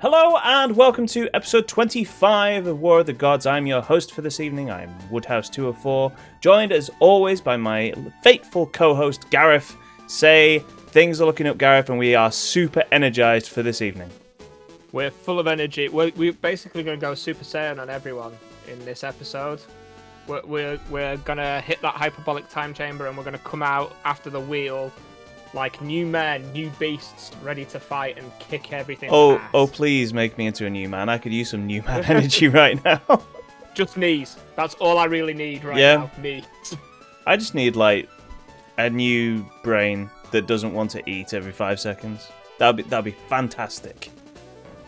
Hello and welcome to episode 25 of War of the Gods. I'm your host for this evening. I'm Woodhouse204, joined as always by my fateful co-host Gareth. Say, things are looking up, Gareth, and we are super energized for this evening. We're full of energy. We're basically going to go Super Saiyan on everyone in this episode. We're going to hit that hyperbolic time chamber and we're going to come out after the wheel like new men, new beasts, ready to fight and kick everything. Oh, please make me into a new man. I could use some new man energy right now. Just knees. That's all I really need right now. Knees. I just need, like, a new brain that doesn't want to eat every 5 seconds. That'd be fantastic.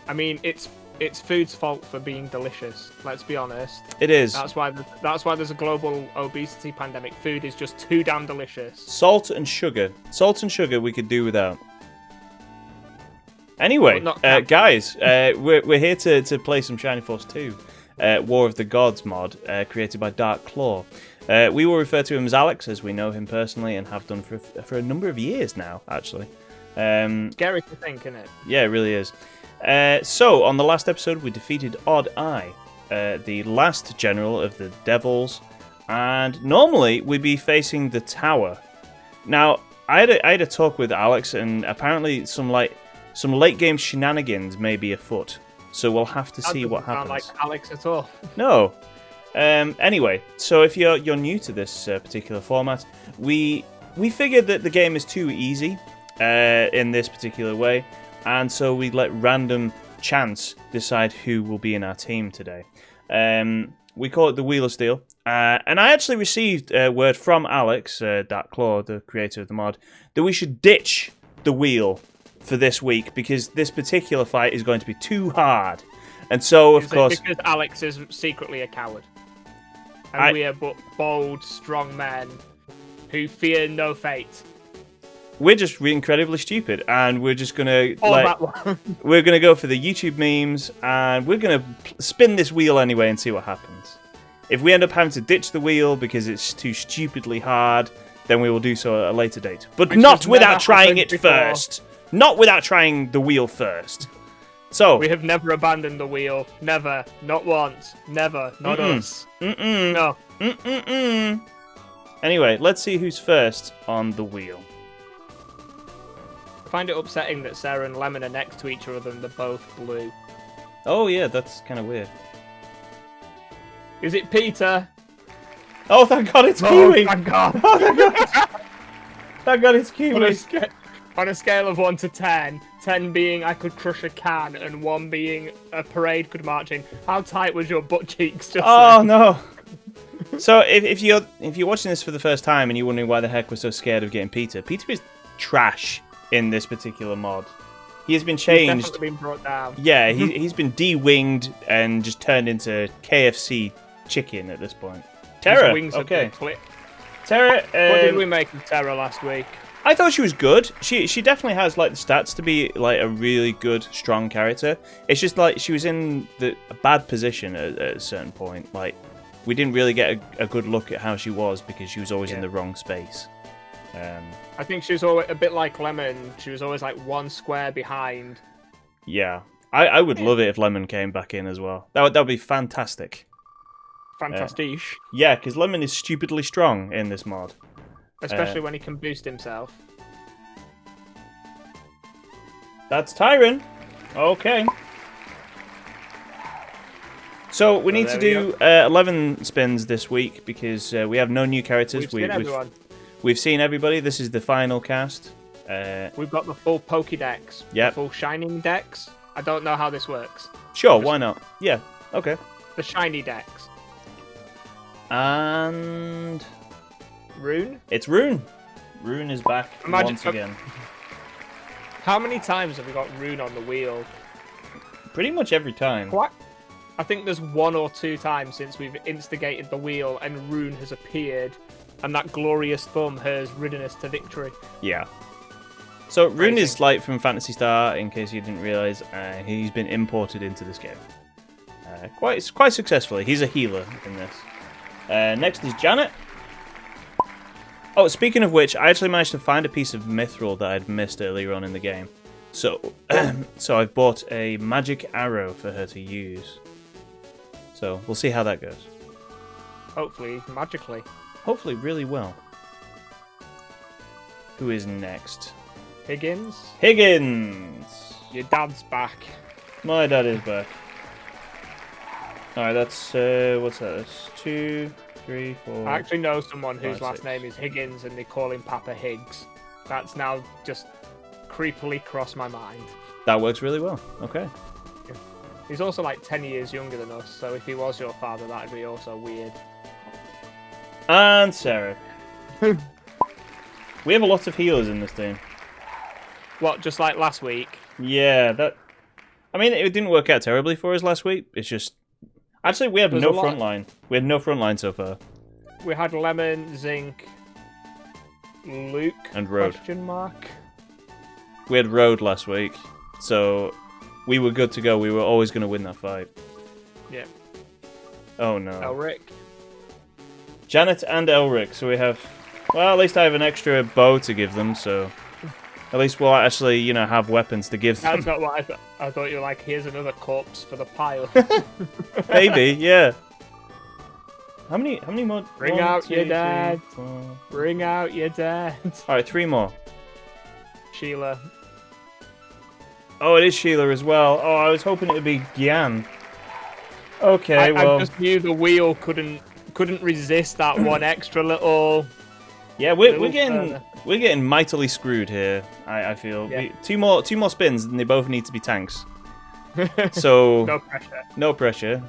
I mean, it's food's fault for being delicious. Let's be honest. It is. That's why there's a global obesity pandemic. Food is just too damn delicious. Salt and sugar we could do without. Anyway, guys, we're here to play some Shining Force 2, War of the Gods mod, created by Dark Claw. We will refer to him as Alex, as we know him personally and have done for a number of years now, actually. Scary to think, isn't it? Yeah, it really is. So, on the last episode, we defeated Odd Eye, the last general of the Devils, and normally we'd be facing the tower. Now, I had a talk with Alex, and apparently some late game shenanigans may be afoot. So we'll have to see what happens. Sound like Alex at all? No. Anyway, so if you're new to this particular format, we figured that the game is too easy in this particular way. And so we let random chance decide who will be in our team today. We call it the Wheel of Steel. And I actually received word from Alex, Dark Claw, the creator of the mod, that we should ditch the wheel for this week because this particular fight is going to be too hard. And so, of course... Because Alex is secretly a coward. And we are bold, strong men who fear no fate. We're just incredibly stupid, and we're just gonna we're gonna go for the YouTube memes, and we're gonna spin this wheel anyway and see what happens. If we end up having to ditch the wheel because it's too stupidly hard, then we will do so at a later date. But not without trying it first. Not without trying the wheel first. So we have never abandoned the wheel. Never. Not once. Never. Not us. No. Anyway, let's see who's first on the wheel. I find it upsetting that Sarah and Lemon are next to each other and they're both blue. Oh yeah, that's kind of weird. Is it Peter? Oh, thank God it's Kiwi! Thank God! Oh, thank God! Thank God it's Kiwi! On a scale of 1 to 10, 10 being I could crush a can and 1 being a parade could march in, how tight was your butt cheeks just then? No! So if you're watching this for the first time and you're wondering why the heck we're so scared of getting Peter is trash in this particular mod. He has been changed. He's definitely been brought down. Yeah, he's been de-winged and just turned into KFC chicken at this point. Terra, okay. Terra, what did we make of Terra last week? I thought she was good. She definitely has like the stats to be like a really good, strong character. It's just like she was in a bad position at a certain point. Like we didn't really get a good look at how she was because she was always in the wrong space. I think she was always a bit like Lemon. She was always like one square behind. Yeah, I would love it if Lemon came back in as well. That would be fantastic. Fantastiche. Yeah, because Lemon is stupidly strong in this mod. Especially when he can boost himself. That's Tyron. Okay. So we need to do 11 spins this week because we have no new characters. We've seen everyone. We've seen everybody. This is the final cast. We've got the full Pokédex. Yep. The full Shining Dex. I don't know how this works. Sure, why not? Yeah, okay. The Shiny Dex. And... Rune? It's Rune. Rune is back once again. How many times have we got Rune on the wheel? Pretty much every time. What? I think there's 1 or 2 times since we've instigated the wheel and Rune has appeared. And that glorious thumb has ridden us to victory. Yeah. So Rune is like from Phantasy Star, in case you didn't realise. He's been imported into this game. Quite successfully. He's a healer in this. Next is Janet. Oh, speaking of which, I actually managed to find a piece of Mithril that I'd missed earlier on in the game. So, so I've bought a magic arrow for her to use. So we'll see how that goes. Hopefully, magically. Hopefully, really well. Who is next? Higgins? Higgins! Your dad's back. My dad is back. Alright, that's, what's that? That's 2, 3, 4... I actually know someone whose 5, last 6. name is Higgins and they call him Papa Higgs. That's now just creepily crossed my mind. That works really well. Okay. He's also like 10 years younger than us, so if he was your father, that'd be also weird. And Sarah. We have a lot of healers in this team. What, just like last week? Yeah, that... I mean, it didn't work out terribly for us last week. It's just... Actually, we have no front line. We had no front line so far. We had Lemon, Zinc, Luke, and Road. question mark. We had Road last week, so we were good to go. We were always going to win that fight. Yeah. Oh no. Elric. Janet and Elric, so we have... Well, at least I have an extra bow to give them, so... At least we'll actually, you know, have weapons to give them. That's not what I thought. I thought you were like, here's another corpse for the pile. Maybe, yeah. How many more? Bring 1, out 2, your 3, dad. 4. Bring out your dad. Alright, 3 more. Sheila. Oh, it is Sheila as well. Oh, I was hoping it would be Gyan. Okay, well... I just knew the wheel couldn't resist that one extra little... Yeah, we're getting mightily screwed here. I feel. Yeah. Two more spins, and they both need to be tanks. So No pressure. no pressure.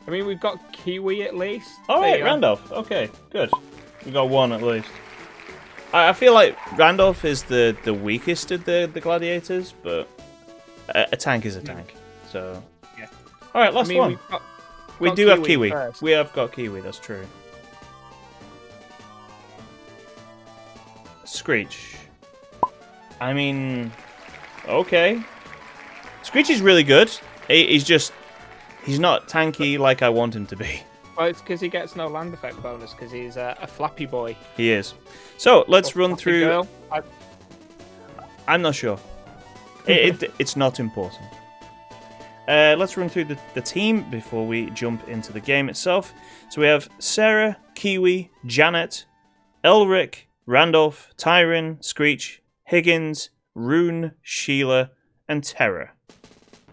I mean, we've got Kiwi at least. All right, Randolph. Okay, good. We got one at least. I feel like Randolph is the weakest of the gladiators, but a tank is a tank. So yeah. All right, last one. We do have Kiwi. First. We have got Kiwi. That's true. Screech. I mean, okay. Screech is really good. He's not tanky like I want him to be. Well, it's because he gets no land effect bonus because he's a flappy boy. He is. So let's run through. Girl. I'm not sure. It's not important. Let's run through the team before we jump into the game itself. So we have Sarah, Kiwi, Janet, Elric, Randolph, Tyron, Screech, Higgins, Rune, Sheila, and Terra.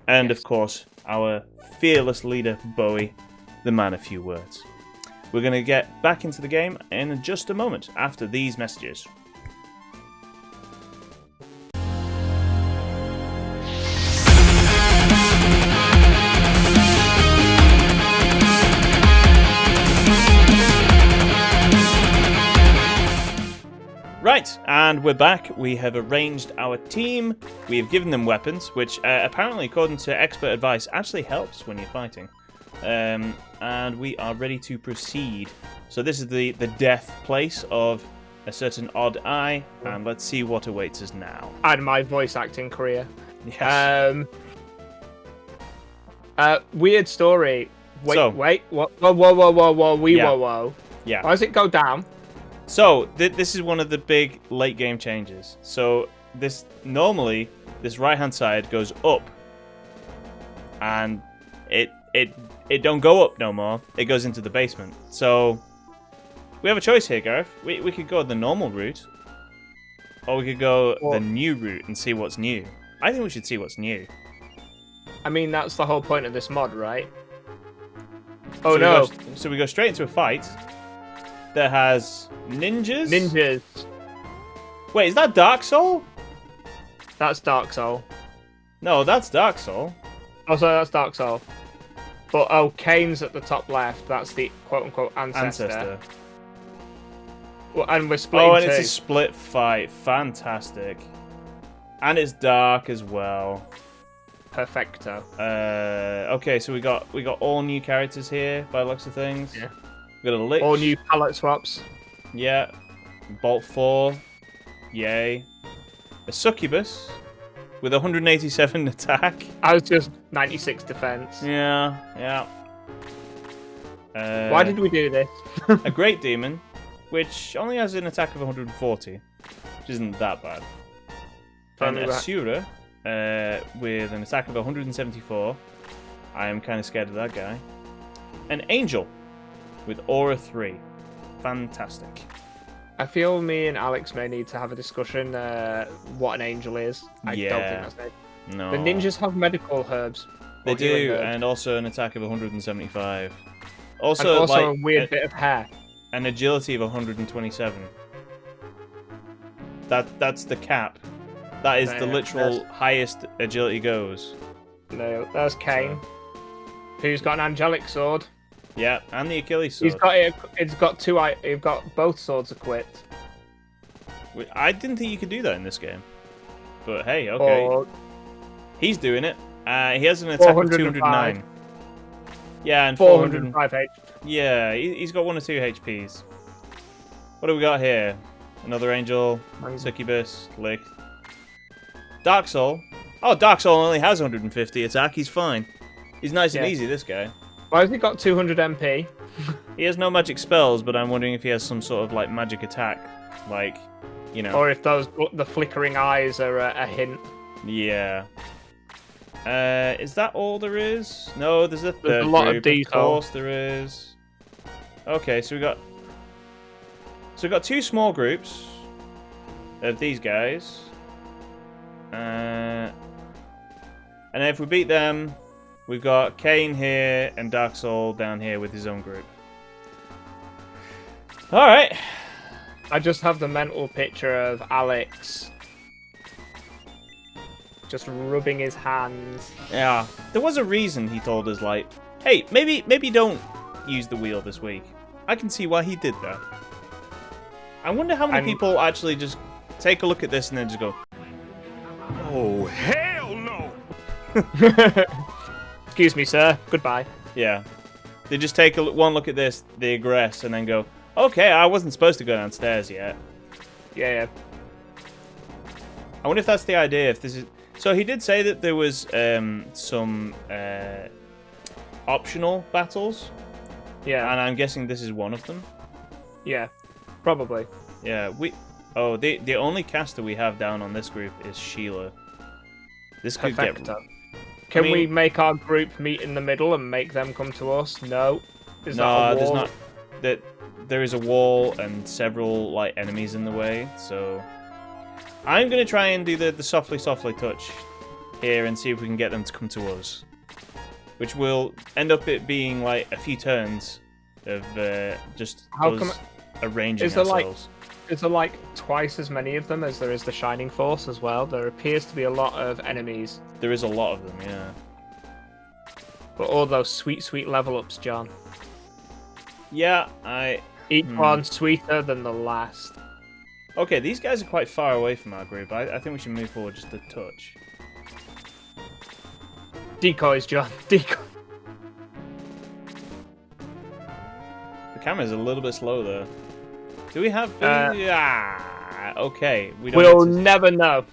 And Yes. of course, our fearless leader, Bowie, the man of few words. We're going to get back into the game in just a moment after these messages. Right, and we're back. We have arranged our team. We have given them weapons, which apparently, according to expert advice, actually helps when you're fighting. And we are ready to proceed. So this is the death place of a certain odd eye, and let's see what awaits us now. And my voice acting career. Yes. Weird story. Wait, So- wait. Whoa, whoa. Yeah. Why does it go down? So this is one of the big late game changes. So normally this right hand side goes up, and it don't go up no more. It goes into the basement. So we have a choice here, Gareth. We could go the normal route, or we could go the new route and see what's new. I think we should see what's new. I mean, that's the whole point of this mod, right? Oh no! So we go straight into a fight that has ninjas. Ninjas. Wait, is that Dark Soul? That's Dark Soul. No, that's Dark Soul. Oh, sorry, that's Dark Soul. But Kane's at the top left. That's the quote-unquote ancestor. Well, and we're split. Oh, and it's a split fight. Fantastic. And it's dark as well. Perfecto. Okay, so we got all new characters here by the looks of things. Yeah. We got a Lich. All new palette swaps. Yeah. Bolt 4. Yay. A Succubus with 187 attack. I was just 96 defense. Yeah. Why did we do this? A Great Demon, which only has an attack of 140, which isn't that bad. An Asura with an attack of 174. I am kind of scared of that guy. An Angel with Aura 3. Fantastic. I feel me and Alex may need to have a discussion what an angel is. I don't think that's it. No. The ninjas have medical herbs. They do, and also an attack of 175. Also, like, a weird bit of hair. An agility of 127. That's the cap. That is the literal highest agility goes. No, there's Kane, who's got an angelic sword. Yeah, and the Achilles sword. He's got it. It's got two. You've got both swords equipped. I didn't think you could do that in this game, but hey, okay. He's doing it. He has an attack of 209. Yeah, and 405 HP. Yeah, he's got 1 or 2 HPs. What do we got here? Another Angel, Succubus, Lick. Dark Soul. Oh, Dark Soul only has 150 attack. He's fine. He's nice and easy, this guy. Why has he got 200 MP? He has no magic spells, but I'm wondering if he has some sort of like magic attack, like, you know. Or if the flickering eyes are a hint. Yeah. Is that all there is? No, there's a third There's a lot group. of detail. Of course there is. Okay, so we got 2 small groups of these guys. And if we beat them, we've got Kane here and Dark Soul down here with his own group. Alright. I just have the mental picture of Alex just rubbing his hands. Yeah. There was a reason he told us, like, hey, maybe don't use the wheel this week. I can see why he did that. I wonder how many people actually just take a look at this and then just go, oh, hell no! Excuse me, sir. Goodbye. Yeah. They just take one look at this, they aggress, and then go, okay, I wasn't supposed to go downstairs yet. Yeah. I wonder if that's the idea. If this is so, he did say that there was some optional battles. Yeah. And I'm guessing this is one of them. Yeah. Probably. Yeah. The only caster we have down on this group is Sheila. This could Perfecto. Can we make our group meet in the middle and make them come to us? No. Is that a wall? There's not. There is a wall and several like enemies in the way, so I'm gonna try and do the softly touch here and see if we can get them to come to us, which will end up it being like a few turns of just us arranging ourselves. Is there like twice as many of them as there is the Shining Force as well? There appears to be a lot of enemies. There is a lot of them, yeah. But all those sweet level ups, John. Yeah, Each one sweeter than the last. Okay, these guys are quite far away from our group. I think we should move forward just a touch. Decoys, John. Decoy. The camera's a little bit slow though. Do we have? Okay. We'll never know.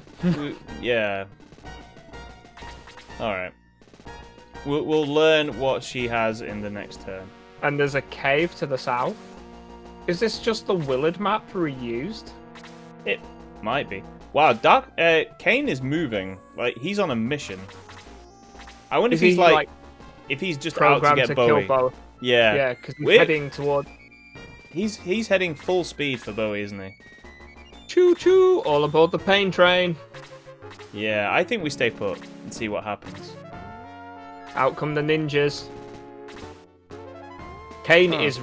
Yeah. All right. We'll learn what she has in the next turn. And there's a cave to the south. Is this just the Willard map reused? It might be. Wow, Kane is moving. Like he's on a mission. I wonder if he's like if he's just out to get Bowie. Kill Yeah. Yeah, because he's heading toward. He's heading full speed for Bowie, isn't he? Choo choo! All aboard the pain train. Yeah, I think we stay put and see what happens. Out come the ninjas. Kane is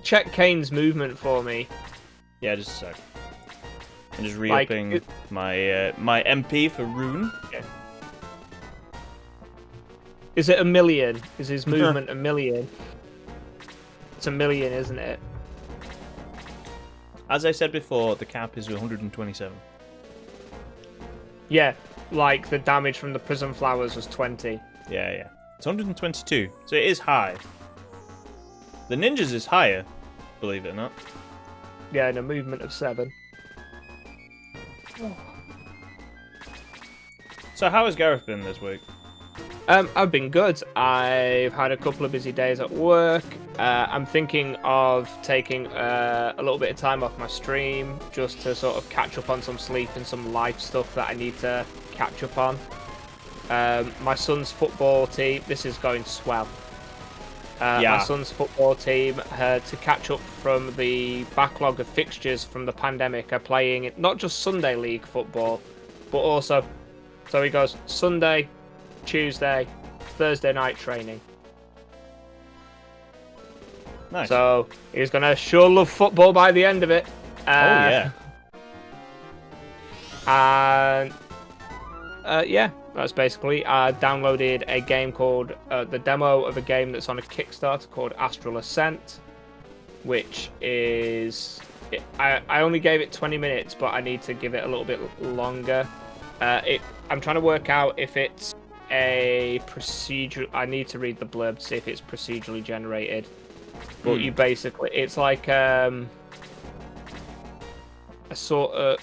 check Kane's movement for me. Yeah, just a sec. I'm just re-upping my my MP for Rune. Okay. Is it 1,000,000? Is his movement 1,000,000? It's 1,000,000, isn't it? As I said before, the cap is 127. Yeah, like the damage from the Prism Flowers was 20. Yeah. It's 122, so it is high. The ninjas is higher, believe it or not. Yeah, and a movement of 7. So how has Gareth been this week? I've been good. I've had a couple of busy days at work. I'm thinking of taking a little bit of time off my stream just to sort of catch up on some sleep and some life stuff that I need to catch up on. My son's football team, this is going swell. My son's football team, to catch up from the backlog of fixtures from the pandemic, are playing not just Sunday league football, but also, so he goes Sunday, Tuesday, Thursday night training. Nice. So he's gonna sure love football by the end of it. Yeah. And yeah, that's basically. I downloaded a game called the demo of a game that's on a Kickstarter called Astral Ascent, which is I only gave it 20 minutes, but I need to give it a little bit longer. I'm trying to work out if it's a procedure. I need to read the blurb to see if it's procedurally generated. But you basically, it's like a sort of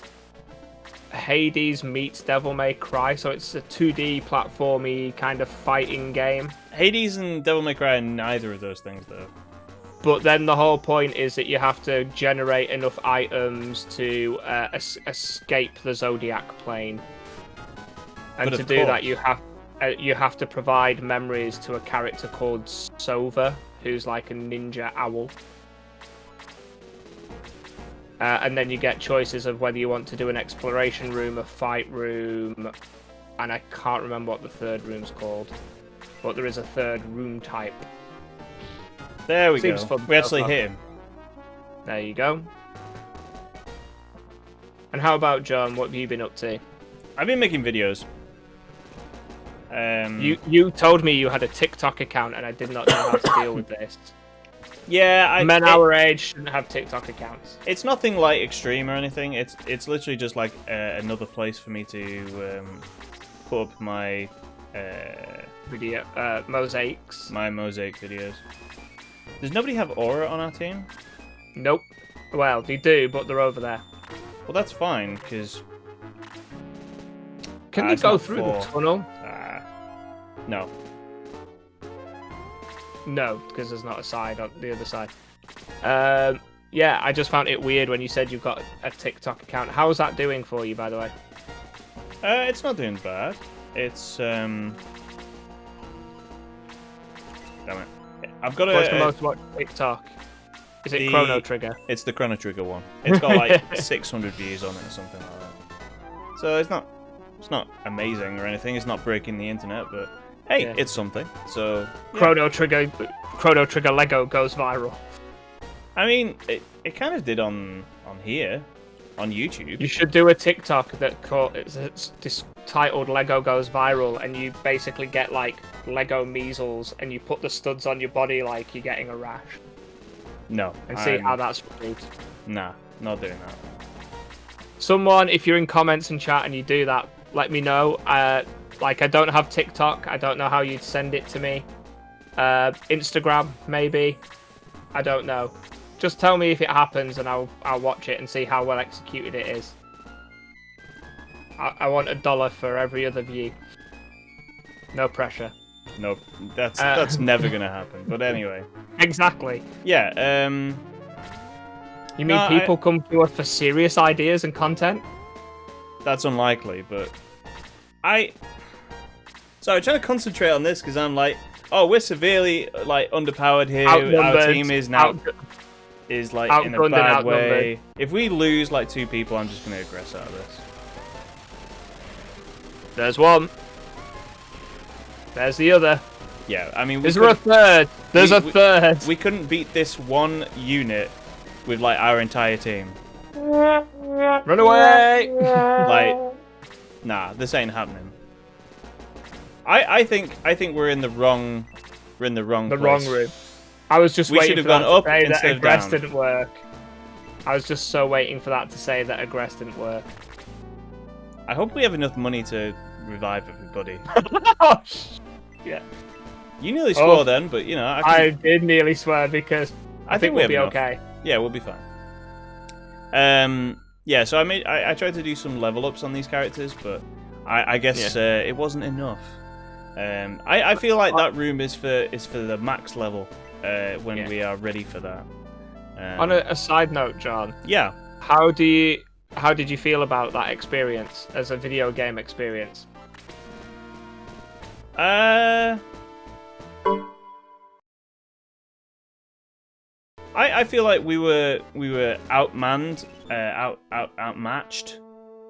Hades meets Devil May Cry, so it's a 2D platformy kind of fighting game. Hades and Devil May Cry are neither of those things, though. But then the whole point is that you have to generate enough items to escape the Zodiac plane. And But to do that, you have to provide memories to a character called Sova, who's like a ninja owl. And then you get choices of whether you want to do an exploration room, a fight room, and I can't remember what the third room's called. But there is a third room type. There we Seems go. fun. We actually hit him. There you go. And how about John? What have you been up to? I've been making videos. You told me you had a TikTok account, and I did not know how to deal with this. Yeah, Men our age shouldn't have TikTok accounts. It's nothing like extreme or anything. It's literally just like another place for me to put up my Video mosaics. my mosaic videos. Does nobody have aura on our team? Nope. Well, they do, but they're over there. Well, that's fine because Can they go through the tunnel? No. No, because there's not a side on the other side. Yeah, I just found it weird when you said you've got a TikTok account. How's that doing for you, by the way? It's not doing bad. It's Damn it. I've got What's the most watched TikTok? Is it Chrono Trigger? It's the Chrono Trigger one. It's got like 600 views on it or something like that. So it's not amazing or anything. It's not breaking the internet, but hey, Yeah. it's something. So yeah. Chrono Trigger Lego goes viral. I mean, it kind of did on here, on YouTube. You should do a TikTok that it's titled Lego Goes Viral, and you basically get like Lego measles, and you put the studs on your body like you're getting a rash. No. And see how that's received. Nah, not doing that. Someone, if you're in comments and chat and you do that, let me know. Like, I don't have TikTok. I don't know how you'd send it to me. Instagram, maybe. I don't know. Just tell me if it happens, and I'll watch it and see how well executed it is. I want $1 for every other view. No pressure. Nope, that's never gonna happen. But anyway. Exactly. Yeah. You mean people come to us for serious ideas and content? That's unlikely, but So I'm trying to concentrate on this because I'm like, oh, we're severely like underpowered here. Our team is now is like in a bad way. If we lose like 2 people, I'm just gonna aggress out of this. There's one. There's the other. Yeah, I mean, Is there a third? There's a third. We couldn't beat this one unit with like our entire team. Run away! Like, nah, this ain't happening. I think we're in the wrong place. Wrong room. I was just waiting for that to say that aggress didn't work. I was just so waiting for that to say that aggress didn't work. I hope we have enough money to revive everybody. Oh, yeah. You nearly swore then, but you know I did nearly swear because I think we'll be okay. Yeah, we'll be fine. Yeah. So I tried to do some level ups on these characters, but I guess it wasn't enough. I feel like that room is for the max level when we are ready for that. On a side note, John. Yeah. How did you feel about that experience as a video game experience? I feel like we were outmanned, outmatched,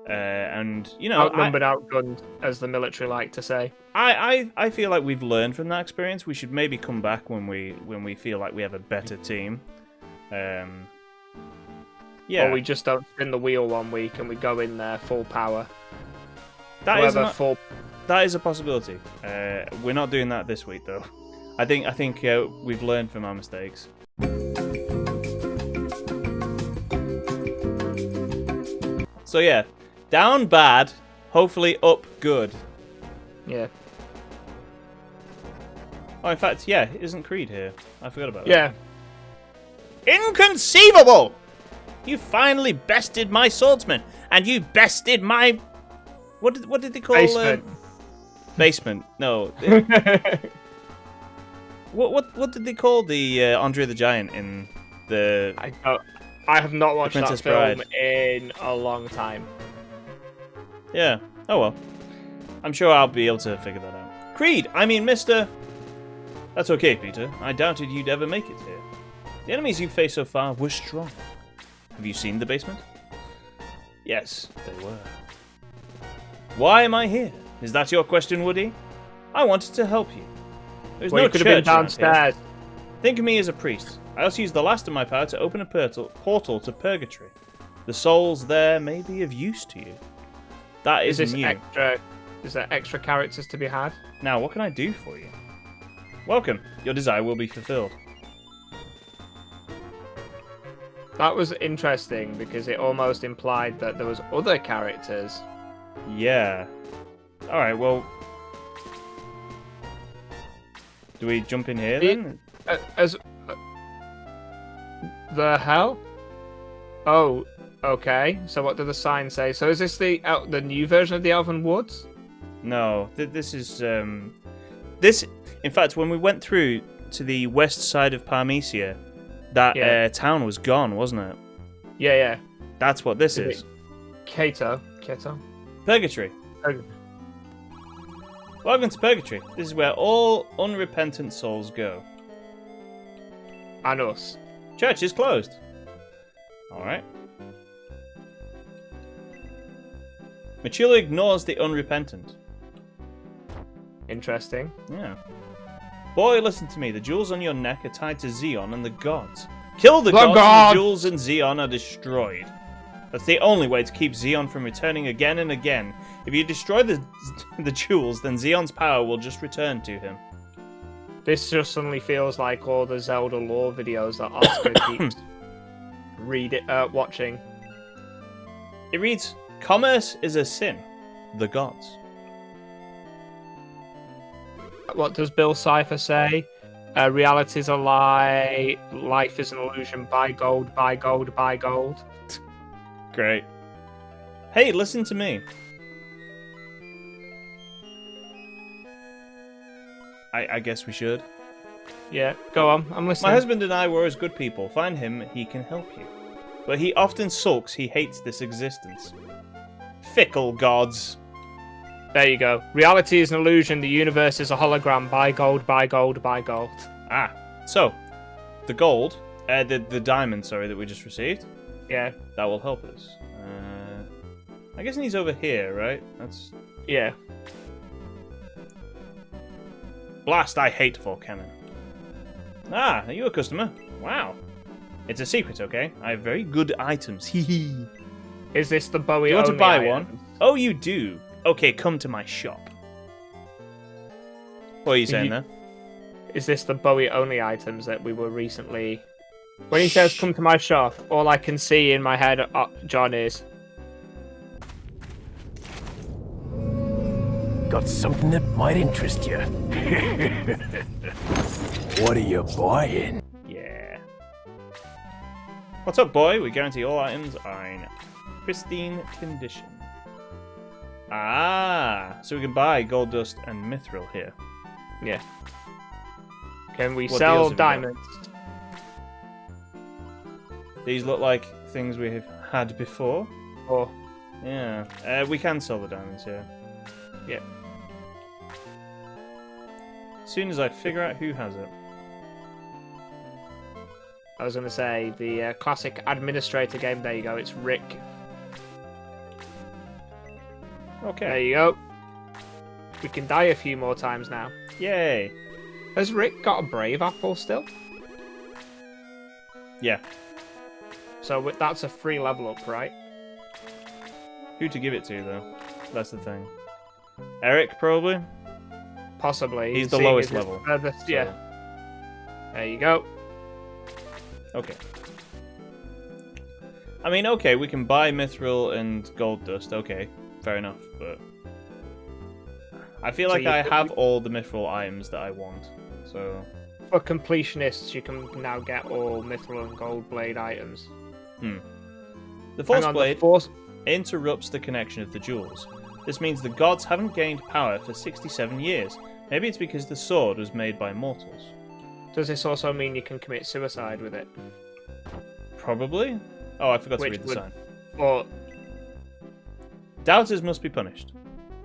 and you know, outnumbered, outgunned, as the military like to say. I feel like we've learned from that experience. We should maybe come back when we feel like we have a better team. Yeah. Or we just don't spin the wheel 1 week and we go in there full power. That is a possibility. We're not doing that this week though. I think we've learned from our mistakes. So yeah, down bad, hopefully up good. Yeah. Oh, in fact, yeah, isn't Creed here? I forgot about that. Yeah. Inconceivable! You finally bested my swordsman, and you bested my... What did they call... Basement. Basement, no. What did they call the Andre the Giant in the... I have not watched that film Bride. in a long time. Yeah. Oh well. I'm sure I'll be able to figure that out. Creed! I mean, Mr... That's okay, Peter. I doubted you'd ever make it here. The enemies you've faced so far were strong. Have you seen the basement? Yes, they were. Why am I here? Is that your question, Woody? I wanted to help you. There's no you could church have been around downstairs. here. Think of me as a priest. I also used the last of my power to open a portal to Purgatory. The souls there may be of use to you. That is this new. extra? Is there extra characters to be had? Now, what can I do for you? Welcome. Your desire will be fulfilled. That was interesting because it almost implied that there was other characters. Yeah. Alright, well... Do we jump in here then? The hell? Oh, okay. So what did the sign say? So is this the new version of the Elven Woods? No, this is... This... In fact, when we went through to the west side of Parmesia, that town was gone, wasn't it? Yeah, yeah. That's what this is. Keto. Purgatory. Welcome to Purgatory. This is where all unrepentant souls go. And us. Church is closed. Alright. Mithril ignores the unrepentant. Interesting. Yeah. Boy, listen to me. The jewels on your neck are tied to Xeon and the gods. Kill the gods and the jewels and Xeon are destroyed. That's the only way to keep Xeon from returning again and again. If you destroy the jewels, then Xeon's power will just return to him. This just suddenly feels like all the Zelda lore videos that Oscar keeps watching. It reads, commerce is a sin. The gods. What does Bill Cipher say? Reality's a lie. Life is an illusion. Buy gold, buy gold, buy gold. Great. Hey, listen to me. I guess we should. Yeah, go on. I'm listening. My husband and I were as good people. Find him, he can help you. But he often sulks. He hates this existence. Fickle gods. There you go. Reality is an illusion. The universe is a hologram. Buy gold, buy gold, buy gold. Ah, so the gold, the diamond, sorry, that we just received. Yeah. That will help us. I guess he's over here, right? That's yeah. Blast! I hate Volcanon. Ah, are you a customer? Wow. It's a secret, okay? I have very good items. Hee. Is this the Bowie? You want to buy item? one? Oh, you do. Okay, come to my shop. What are you saying there? Is this the Bowie only items that we were recently... When he says come to my shop, all I can see in my head, John, is... Got something that might interest you. What are you buying? Yeah. What's up, boy? We guarantee all items are in pristine condition. Ah, so we can buy gold dust and mithril here. Yeah. Can we What sell deals have you got? diamonds? These look like things we have had before. Or Yeah, we can sell the diamonds here. yeah. As soon as I figure out who has it. I was going to say the classic administrator game. There you go. It's Rick. Okay. There you go. We can die a few more times now. Yay. Has Rick got a brave apple still? Yeah. So that's a free level up, right? Who to give it to, though? That's the thing. Eric, probably? Possibly. He's the seeing lowest as his level. furthest- so- Yeah. There you go. Okay. I mean, okay, we can buy mithril and gold dust. Okay, fair enough, but... I feel So like you I could- have all the mithril items that I want, so... For completionists, you can now get all mithril and gold blade items. The Force Hang on, Blade the force... interrupts the connection of the jewels. This means the gods haven't gained power for 67 years. Maybe it's because the sword was made by mortals. Does this also mean you can commit suicide with it? Probably? Oh, I forgot to Which read the would- sign. Or Doubters must be punished.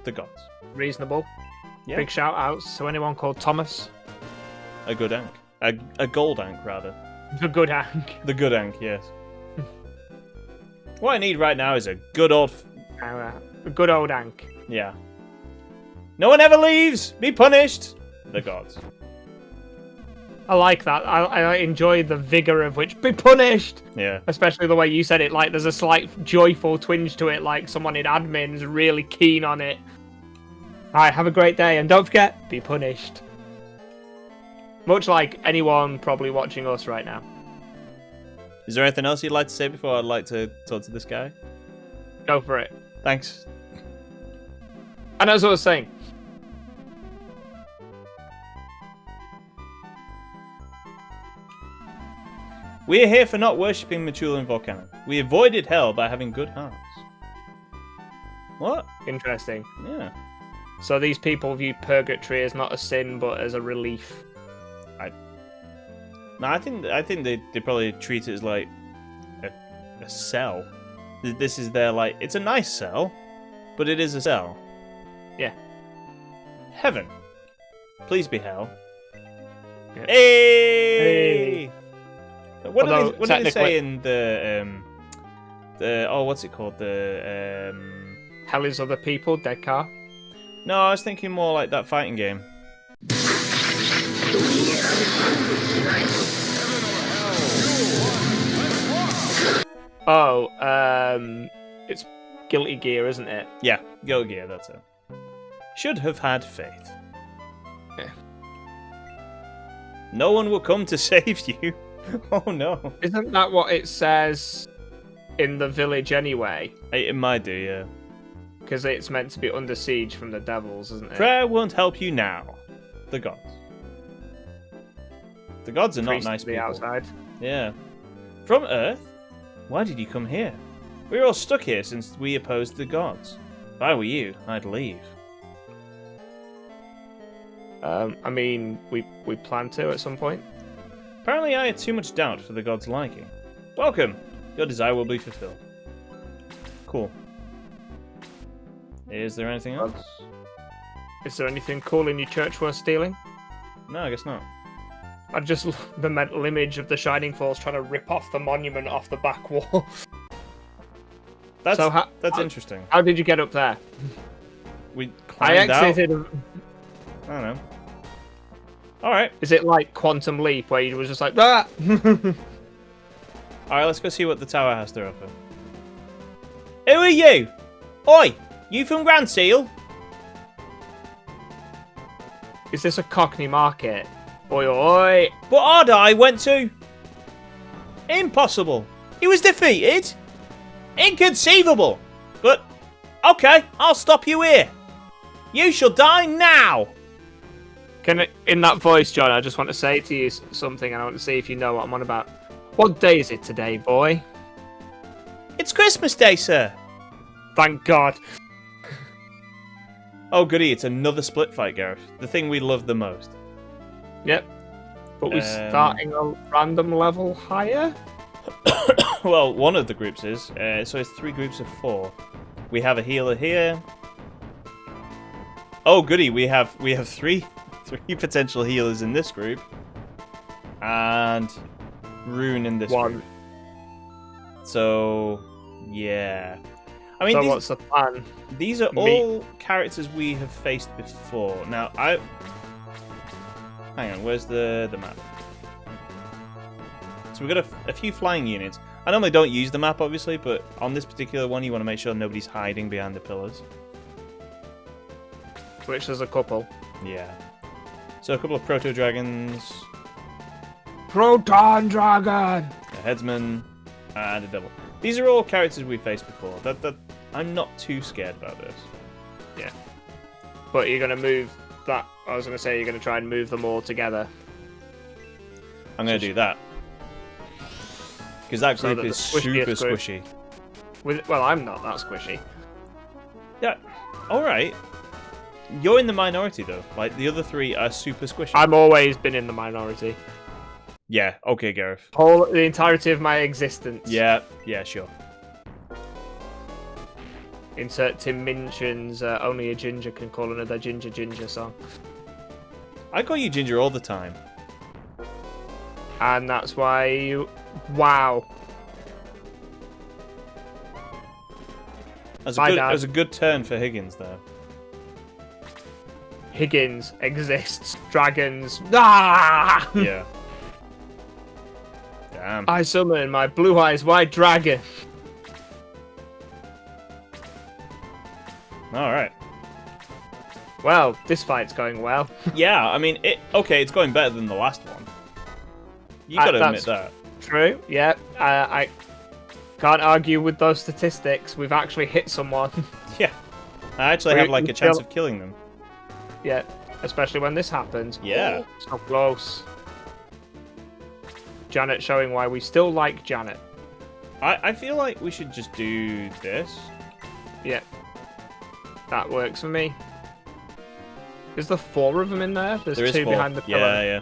The gods. reasonable? Yeah. Big shout outs to anyone called Thomas. A good ank. A gold ank, rather. The good Hank. The good ank, yes. What I need right now is a good old... A good old Hank. Yeah. No one ever leaves! Be punished! The gods. I like that. I enjoy the vigor of which be punished. Yeah. Especially the way you said it, like there's a slight joyful twinge to it, like someone in admin's really keen on it. Alright, have a great day, and don't forget, be punished. Much like anyone probably watching us right now. Is there anything else you'd like to say before I'd like to talk to this guy? Go for it. Thanks. And as I was saying, We are here for not worshipping Mithril and Volcano. We avoided hell by having good hearts. What? interesting. Yeah. So these people view purgatory as not a sin, but as a relief. No, I think they probably treat it as like a cell. This is their like it's a nice cell, but it is a cell. Yeah. Heaven. Please be hell. Yeah. Hey! What Although, did they technically- say in the what's it called? The Hell is other people, dead car. No, I was thinking more like that fighting game. Oh, it's Guilty Gear, isn't it? Yeah, Go Gear, that's it. Should have had faith. Yeah. No one will come to save you. Oh no. Isn't that what it says in the village anyway? It might do, yeah. Because it's meant to be under siege from the devils, isn't it? Prayer won't help you now. The gods. The gods are not Priest nice to the people. outside. Yeah. From Earth? Why did you come here? We're all stuck here since we opposed the gods. If I were you, I'd leave. I mean, we plan to at some point. Apparently I had too much doubt for the gods' liking. Welcome! Your desire will be fulfilled. Cool. Is there anything else? Is there anything cool in your church worth stealing? No, I guess not. I just love the mental image of the Shining Force trying to rip off the monument off the back wall. That's So how- interesting. How did you get up there? We I climbed out. exited. I don't know. Alright. Is it like Quantum Leap where you was just like that? Alright, let's go see what the tower has to offer. Who are you? Oi! You from Grand Seal? Is this a Cockney market? Oi oi! What order I went to? Impossible. He was defeated? Inconceivable. But, okay, I'll stop you here. You shall die now. In that voice, John, I just want to say to you something, and I want to see if you know what I'm on about. What day is it today, boy? It's Christmas Day, sir. Thank God. Oh, goody, it's another split fight, Gareth. The thing we love the most. Yep. But we're starting a random level higher? Well, one of the groups is. So it's 3 groups of 4. We have a healer here. Oh, goody, we have 3 potential healers in this group. And Rune in this group. So, yeah. I mean, so what's the plan? These are all characters we have faced before. Now, hang on, where's the map? So we've got a few flying units. I normally don't use the map, obviously, but on this particular one, you want to make sure nobody's hiding behind the pillars. Which there's a couple. Yeah. So a couple of proto-dragons. Proton Dragon! A headsman, and a devil. These are all characters we've faced before. I'm not too scared about this. Yeah. But you're going to move that... I was going to say you're going to try and move them all together. I'm going to do that. Because that group is super squishy. Well, I'm not that squishy. Yeah, alright. You're in the minority, though. Like, the other 3 are super squishy. I've always been in the minority. Yeah, okay, Gareth. The entirety of my existence. Yeah, sure. Insert Tim Minchin's Only a Ginger Can Call Another Ginger Ginger song. I call you Ginger all the time. And that's why you... Wow. That was a good turn for Higgins there. Higgins exists. Dragons. Ah! Yeah. Damn. I summon my blue eyes white dragon. Alright. Well, this fight's going well. Yeah, I mean, it's going better than the last one. You gotta admit that. True, yeah. I can't argue with those statistics. We've actually hit someone. Yeah. I actually have, like, a chance of killing them. Yeah, especially when this happens. Yeah. Oh, so close. Janet showing why we still like Janet. I feel like we should just do this. Yeah. That works for me. Is there 4 of them in there? There's 2 behind the pillar. Yeah.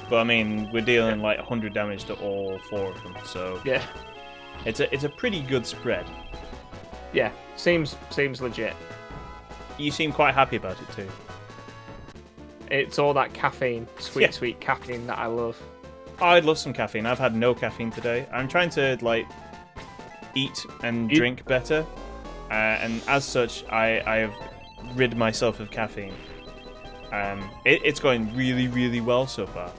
But I mean, we're dealing like 100 damage to all 4 of them, so yeah, it's a pretty good spread. Yeah, seems legit. You seem quite happy about it too. It's all that caffeine, sweet caffeine that I love. Oh, I'd love some caffeine. I've had no caffeine today. I'm trying to like eat and drink better, and as such, I have rid myself of caffeine. It's going really, really well so far.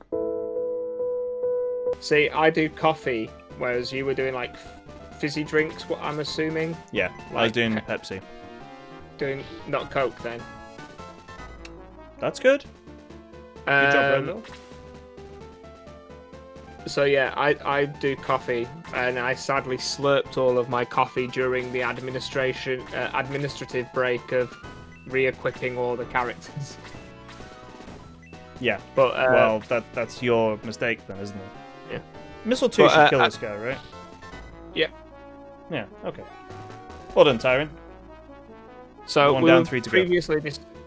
See, I do coffee, whereas you were doing like fizzy drinks, what I'm assuming. Yeah, like, I was doing Pepsi. Doing not Coke then. That's good. Good job, Brendel. So yeah, I do coffee, and I sadly slurped all of my coffee during the administrative break of re-equipping all the characters. Yeah, but well, that's your mistake then, isn't it? Yeah. Missile 2 should kill this guy, right? Yeah. Yeah. Okay. Well done, Tyron. So we were 3 to previously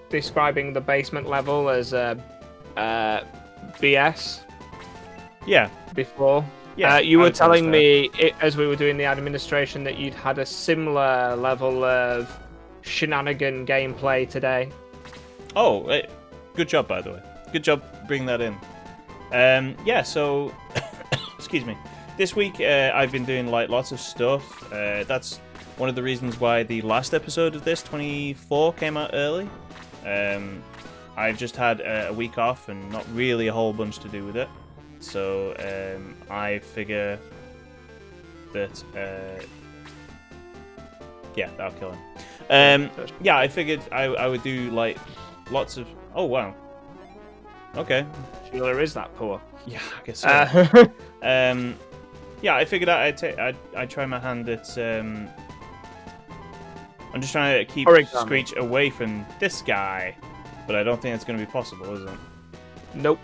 describing the basement level as BS. Yeah. Before. Yeah. You were telling me as we were doing the administration that you'd had a similar level of shenanigan gameplay today. Oh, good job, by the way. Good job bringing that in. Yeah, so excuse me. This week I've been doing like lots of stuff. That's one of the reasons why the last episode of this 24 came out early. I've just had a week off and not really a whole bunch to do with it. So I figure that yeah, that'll kill him. Yeah, I figured I would do like lots of. Oh wow. Okay. Sheila is that poor. Yeah, I guess so. Yeah, I figured I'd try my hand at. I'm just trying to keep Screech away from this guy, but I don't think it's going to be possible, is it? Nope.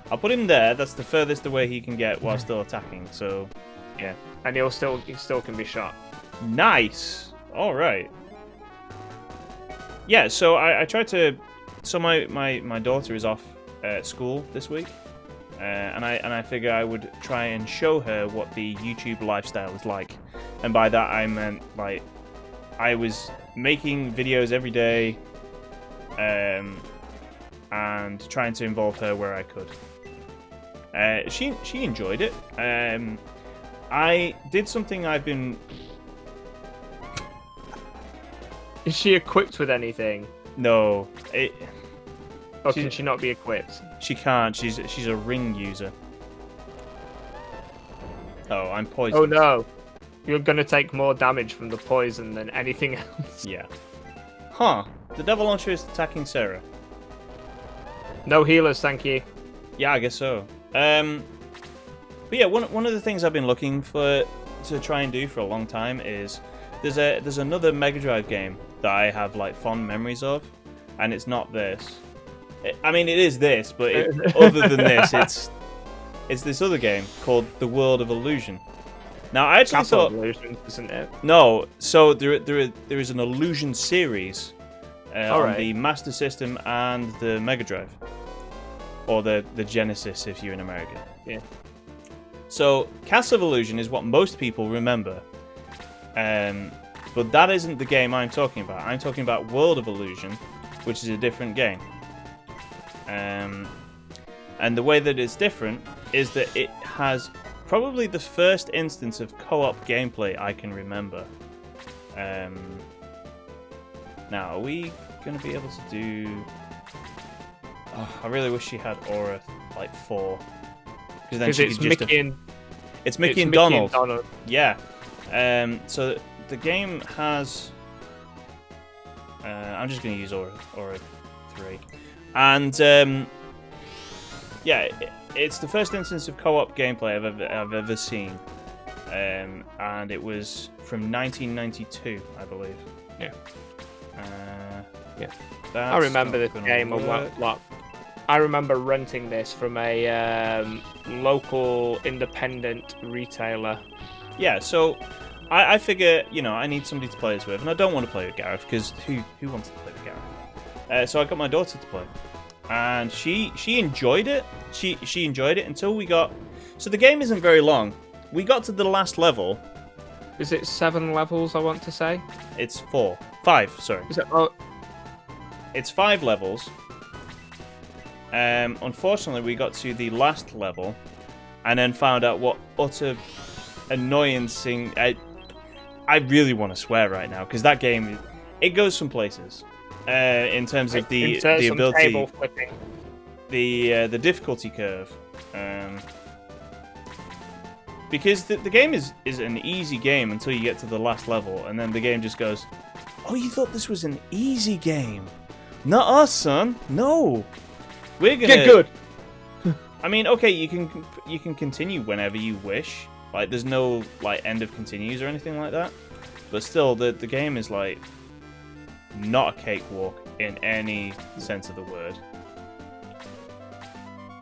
I'll put him there. That's the furthest away he can get while still attacking. So, yeah. And he still can be shot. Nice. All right. yeah, so I tried to. So my daughter is off at school this week, and I figure I would try and show her what the YouTube lifestyle is like, and by that I meant like I was making videos every day, and trying to involve her where I could. She enjoyed it. I did something I've been. Is she equipped with anything? No, Or can she not be equipped? she can't. She's a ring user. Oh, I'm poisoned. Oh no. You're gonna take more damage from the poison than anything else. Yeah. Huh. The Devil Launcher is attacking Sarah. No healers, thank you. Yeah, I guess so. But yeah, one of the things I've been looking for to try and do for a long time is there's another Mega Drive game that I have like fond memories of, and it's not this. I mean, it is this, but other than this, it's this other game called The World of Illusion. Now, I actually Castle thought Illusion, isn't it? no. So there is an Illusion series on Alright. the Master System and the Mega Drive, or the Genesis if you're in America. Yeah. So Castle of Illusion is what most people remember, but that isn't the game I'm talking about. I'm talking about World of Illusion, which is a different game. And the way that it's different is that it has probably the first instance of co-op gameplay I can remember. Now, are we going to be able to do... Oh, I really wish she had Aura, like, 4. Because then she it's could just... Mickey and... It's Mickey and Donald. Yeah. So the game has... I'm just going to use Aura 3. And, yeah, it's the first instance of co-op gameplay I've ever seen. And it was from 1992, I believe. Yeah. Yeah. I remember this game a lot. I remember renting this from a local independent retailer. Yeah, so I figure, you know, I need somebody to play this with, and I don't want to play with Gareth, because who wants to play with Gareth? So I got my daughter to play, and she enjoyed it. She enjoyed it until we got... So the game isn't very long. We got to the last level. Is it 7 levels, I want to say? It's 5, sorry. Is it? Oh, It's 5 levels. Unfortunately, we got to the last level, and then found out what utter annoyance thing... I really want to swear right now, because that game, it goes some places. In terms of the ability... table flipping. The difficulty curve. Because the game is an easy game until you get to the last level, and then the game just goes, "Oh, you thought this was an easy game? Not us, son. No, we're gonna Get good." I mean, okay, you can continue whenever you wish. Like, there's no like end of continues or anything like that. But still, the game is like not a cakewalk in any sense of the word.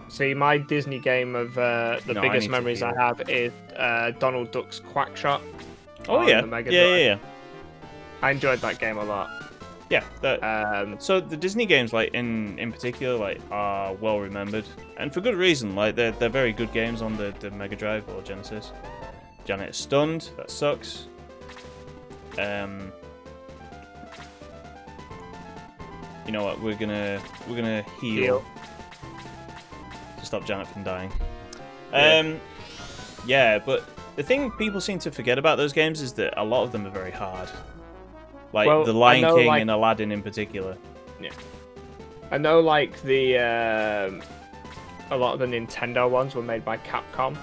See, my Disney game of the biggest memories I have is Donald Duck's Quack Shot. Oh yeah, the Mega yeah, Drive. yeah, yeah. I enjoyed that game a lot. Yeah. So the Disney games, like in particular, like are well remembered, and for good reason. Like they're very good games on the Mega Drive or Genesis. Janet is stunned. That sucks. You know what? We're gonna heal. To stop Janet from dying. Yeah, but the thing people seem to forget about those games is that a lot of them are very hard. Like The Lion King and Aladdin in particular. Yeah. I know, like, a lot of the Nintendo ones were made by Capcom.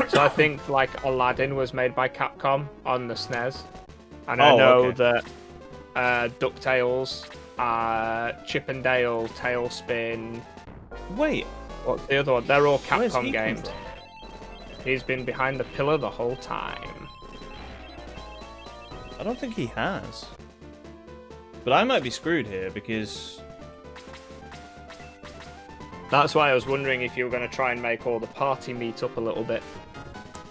So I think, like, Aladdin was made by Capcom on the SNES. And I know that DuckTales, Chip and Dale, Tailspin... Wait. What's the other one? They're all Where's Capcom he games. come from? He's been behind the pillar the whole time. I don't think he has. But I might be screwed here because... That's why I was wondering if you were going to try and make all the party meet up a little bit.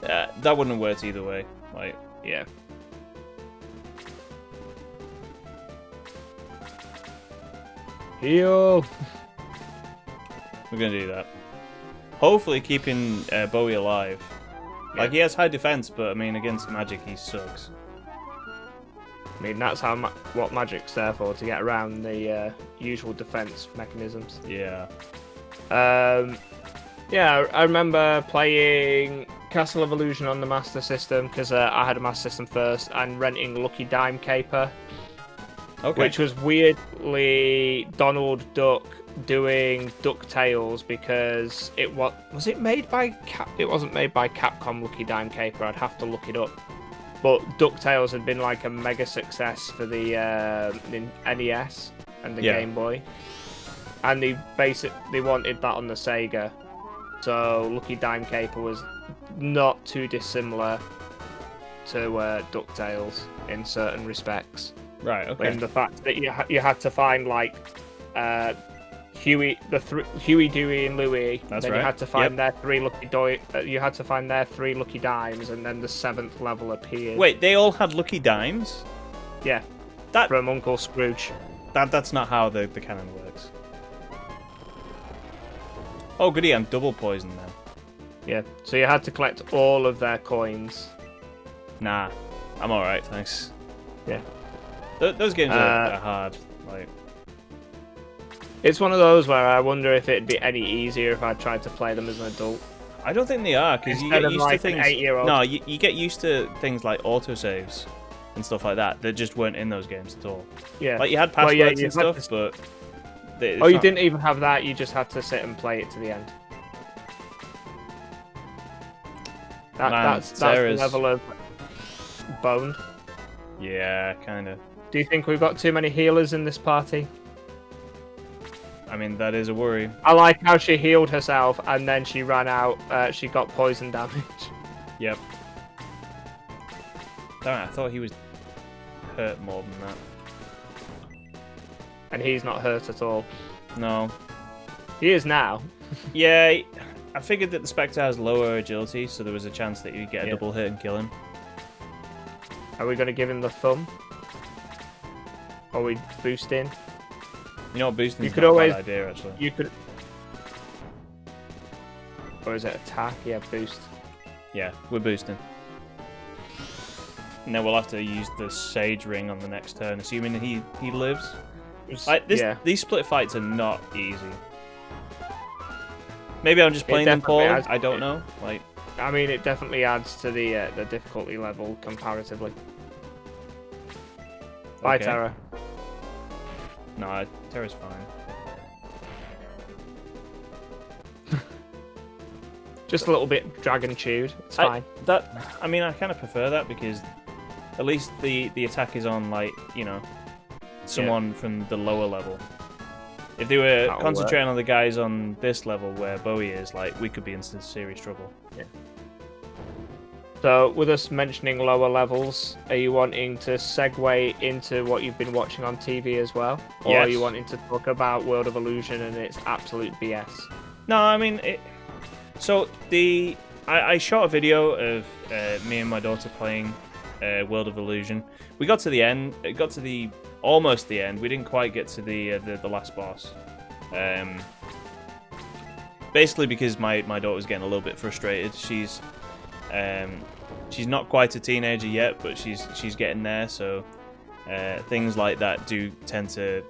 that wouldn't have worked either way. Like, Yeah. Heal. We're gonna do that. Hopefully keeping Bowie alive. Like, he has high defense, but I mean, against magic, he sucks. I mean, that's how what magic's there for, to get around the usual defense mechanisms. Yeah. Yeah, I remember playing Castle of Illusion on the Master System, because I had a Master System first, and renting Lucky Dime Caper. Okay. Which was weirdly Donald Duck doing DuckTales, because was it made by it wasn't made by Capcom. Lucky Dime Caper, I'd have to look it up. But DuckTales had been like a mega success for the NES and the Game Boy, and they wanted that on the Sega. So Lucky Dime Caper was not too dissimilar to DuckTales in certain respects. Right. Okay. In the fact that you had to find like Huey, Huey, Dewey, and Louie. That's then right. You had to find their three lucky dimes, and then the 7th level appeared. Wait, they all had lucky dimes? Yeah. That from Uncle Scrooge. That's not how the canon works. Oh goody, I'm double poisoned now. Yeah. So you had to collect all of their coins. Nah, I'm all right, thanks. Yeah. Those games are hard. Like, it's one of those where I wonder if it'd be any easier if I tried to play them as an adult. I don't think they are, because you get used to things. An 8-year-old. No, you get used to things like autosaves and stuff like that that just weren't in those games at all. Yeah. Like, you had passwords and stuff, but you didn't even have that. You just had to sit and play it to the end. That's the level of boned. Yeah, kind of. Do you think we've got too many healers in this party? I mean, that is a worry. I like how she healed herself and then she ran out. She got poison damage. Yep. Damn it, I thought he was hurt more than that. And he's not hurt at all. No. He is now. Yeah, I figured that the Spectre has lower agility, so there was a chance that you'd get a double hit and kill him. Are we going to give him the thumb? Or are we boosting? You know what, boosting is could not always, a bad idea, actually. You could... Or is it attack? Yeah, boost. Yeah, we're boosting. And then we'll have to use the Sage Ring on the next turn, assuming he lives. Like, these split fights are not easy. Maybe I'm just playing them poorly. I don't know. Like, I mean, it definitely adds to the difficulty level comparatively. Bye, okay. Terra. No, Terra's fine. Just a little bit dragon chewed. It's fine. I mean, I kind of prefer that because at least the attack is on, like, you know, someone from the lower level. If they were concentrating on the guys on this level where Bowie is, like, we could be in serious trouble. Yeah. So, with us mentioning lower levels, are you wanting to segue into what you've been watching on TV as well? Or are you wanting to talk about World of Illusion and its absolute BS? No, I mean, I shot a video of me and my daughter playing World of Illusion. We got to the end. It got to almost the end. We didn't quite get to the last boss. Basically because my daughter was getting a little bit frustrated. She's not quite a teenager yet, but she's getting there. So things like that do tend to,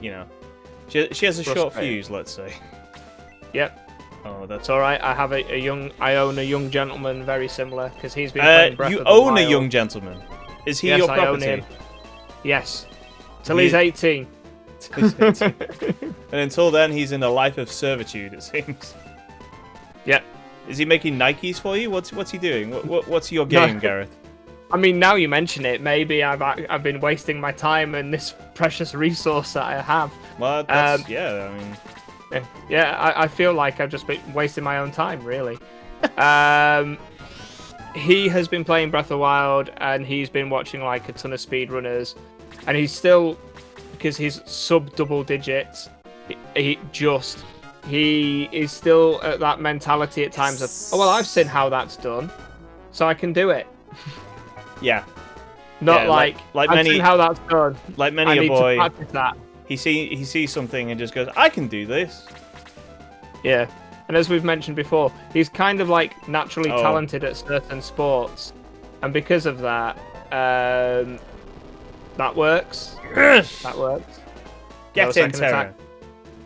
you know, she has a short fuse, let's say. Yep. Oh, that's all right. I own a young gentleman very similar because he's been playing Breath of the Wild. You own a young gentleman. Is he your property? I own him. Yes. Till he's 18. And until then, he's in a life of servitude, it seems. Yep. Is he making Nikes for you? What's he doing? What's your game, Gareth? I mean, now you mention it, maybe I've been wasting my time and this precious resource that I have. Well, that's, yeah, I mean... Yeah, I feel like I've just been wasting my own time, really. He has been playing Breath of the Wild, and he's been watching like a ton of speedrunners, and he's still, because he's sub-double digits, he is still at that mentality at times of, oh, well, I've seen how that's done, so I can do it. Yeah. Not like I've seen how that's done. Like many a boy, he sees something and just goes, I can do this. Yeah. And as we've mentioned before, he's kind of like naturally Oh. talented at certain sports. And because of that, that works. Yes! That works. Get No in, second Terra. attack.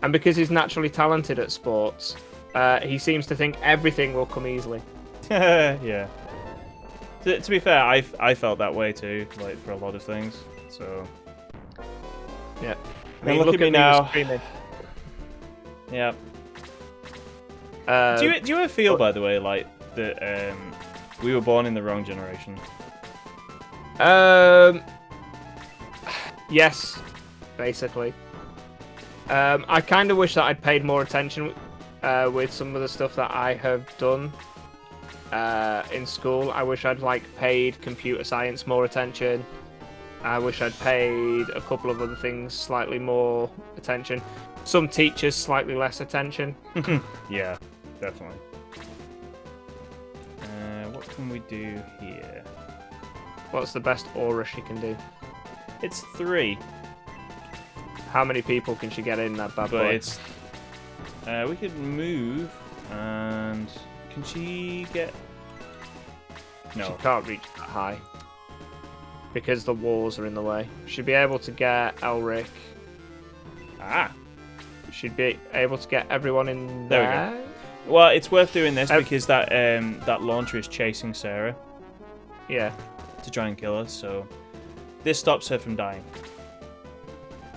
And because he's naturally talented at sports, he seems to think everything will come easily. Yeah. To be fair, I felt that way too, like for a lot of things. So Yeah. I Now look at me now. screaming. yeah. Do you ever feel, by the way, like that we were born in the wrong generation? Yes, basically. I kind of wish that I'd paid more attention with some of the stuff that I have done in school. I wish I'd paid computer science more attention. I wish I'd paid a couple of other things slightly more attention. Some teachers slightly less attention. Yeah, definitely. What can we do here? What's the best aura she can do? It's 3, How many people can she get in that bad but boy? it's. We could move, and can she get? No. She can't reach that high because the walls are in the way. She'd be able to get Elric. Ah. She'd be able to get everyone in There we there. Well, it's worth doing this because that launcher is chasing Sarah Yeah, to try and kill her. So this stops her from dying.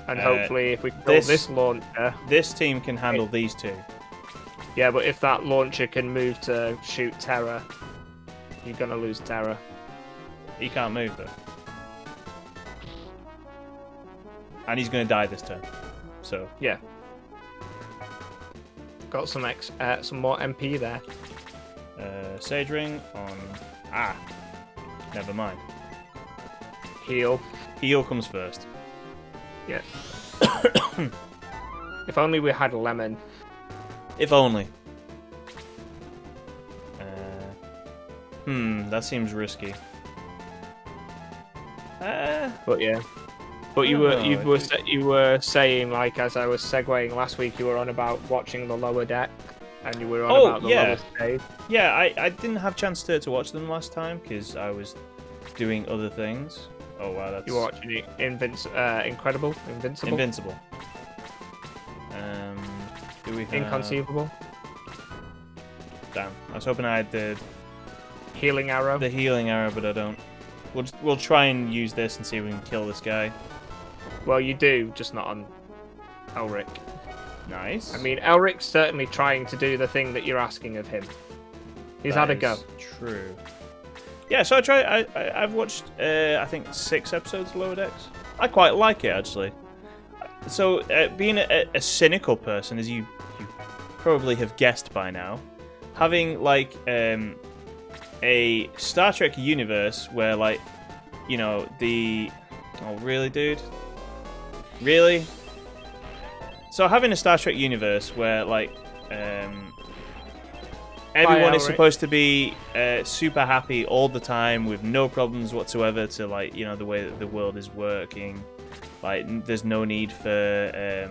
and hopefully if we kill this launcher, This team can handle these two. yeah. But if that launcher can move to shoot Terra, you're gonna lose Terra. He can't move though, and he's going to die this turn. So Yeah. Got some more MP there. Sage Ring on. Never mind. Heal. Heal comes first. Yeah. If only we had a lemon. If only. That seems risky. But yeah. But you were saying, like, as I was segueing last week, you were on about watching the lower deck, and you were on about the lower stage. Yeah, I didn't have a chance to watch them last time because I was doing other things. Oh wow, that's... You were watching Invincible? Invincible. Do we have... Inconceivable? Damn, I was hoping I had the Healing Arrow? healing arrow, but I don't. We'll try and use this and see if we can kill this guy. Well, you do, just not on Elric. Nice. I mean, Elric's certainly trying to do the thing that you're asking of him. He's had a go. True. Yeah, so I've watched I think 6 episodes of Lower Decks. I quite like it actually. So being a cynical person, as you probably have guessed by now, having like a Star Trek universe where oh really, dude? Really? So having a Star Trek universe where everyone is supposed to be super happy all the time with no problems whatsoever to the way that the world is working. There's no need for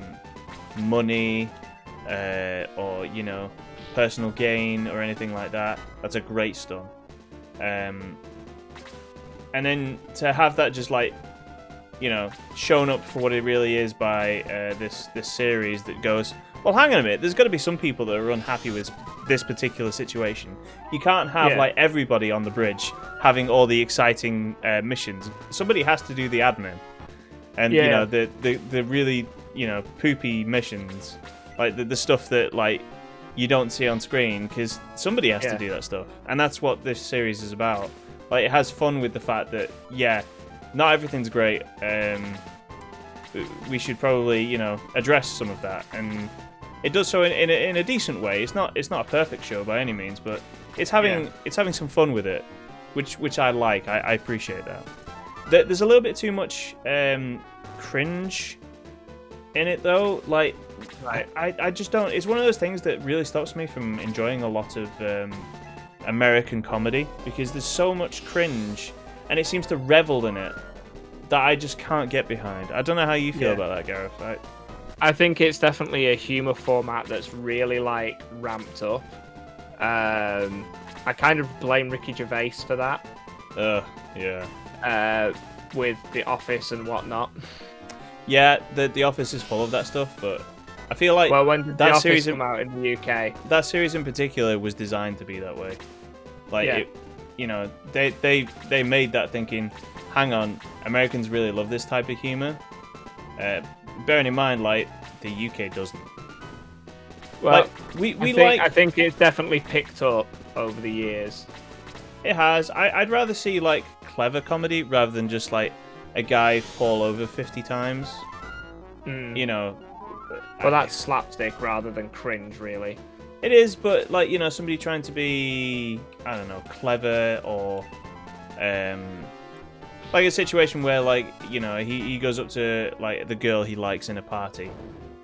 money or personal gain or anything like that. That's a great start. And then to have that just shown up for what it really is by this series that goes, well, hang on a minute, there's got to be some people that are unhappy with this particular situation. You can't have everybody on the bridge having all the exciting missions. Somebody has to do the admin, and the really poopy missions, the stuff that you don't see on screen because somebody has to do that stuff, and that's what this series is about. It has fun with the fact that not everything's great. We should probably address some of that, and it does so in a decent way. It's not a perfect show by any means, but it's having some fun with it, which I like. I appreciate that. There's a little bit too much cringe in it though. I just don't. It's one of those things that really stops me from enjoying a lot of American comedy because there's so much cringe, and it seems to revel in it. that I just can't get behind. I don't know how you feel about that, Gareth. I think it's definitely a humor format that's really like ramped up. I kind of blame Ricky Gervais for that. Yeah. With The Office and whatnot. Yeah, the Office is full of that stuff, but I feel like when did that The series Office come out in the UK? That series in particular was designed to be that way. Like, they made that thinking, hang on, Americans really love this type of humor. Bearing in mind, like, the UK doesn't. Well, like, I think it's definitely picked up over the years. It has. I'd rather see like clever comedy rather than just like a guy fall over 50 times. You know. Well, that's slapstick rather than cringe, really. It is, but like, you know, somebody trying to be, I don't know, clever, or like a situation where, like, you know, he goes up to like the girl he likes in a party,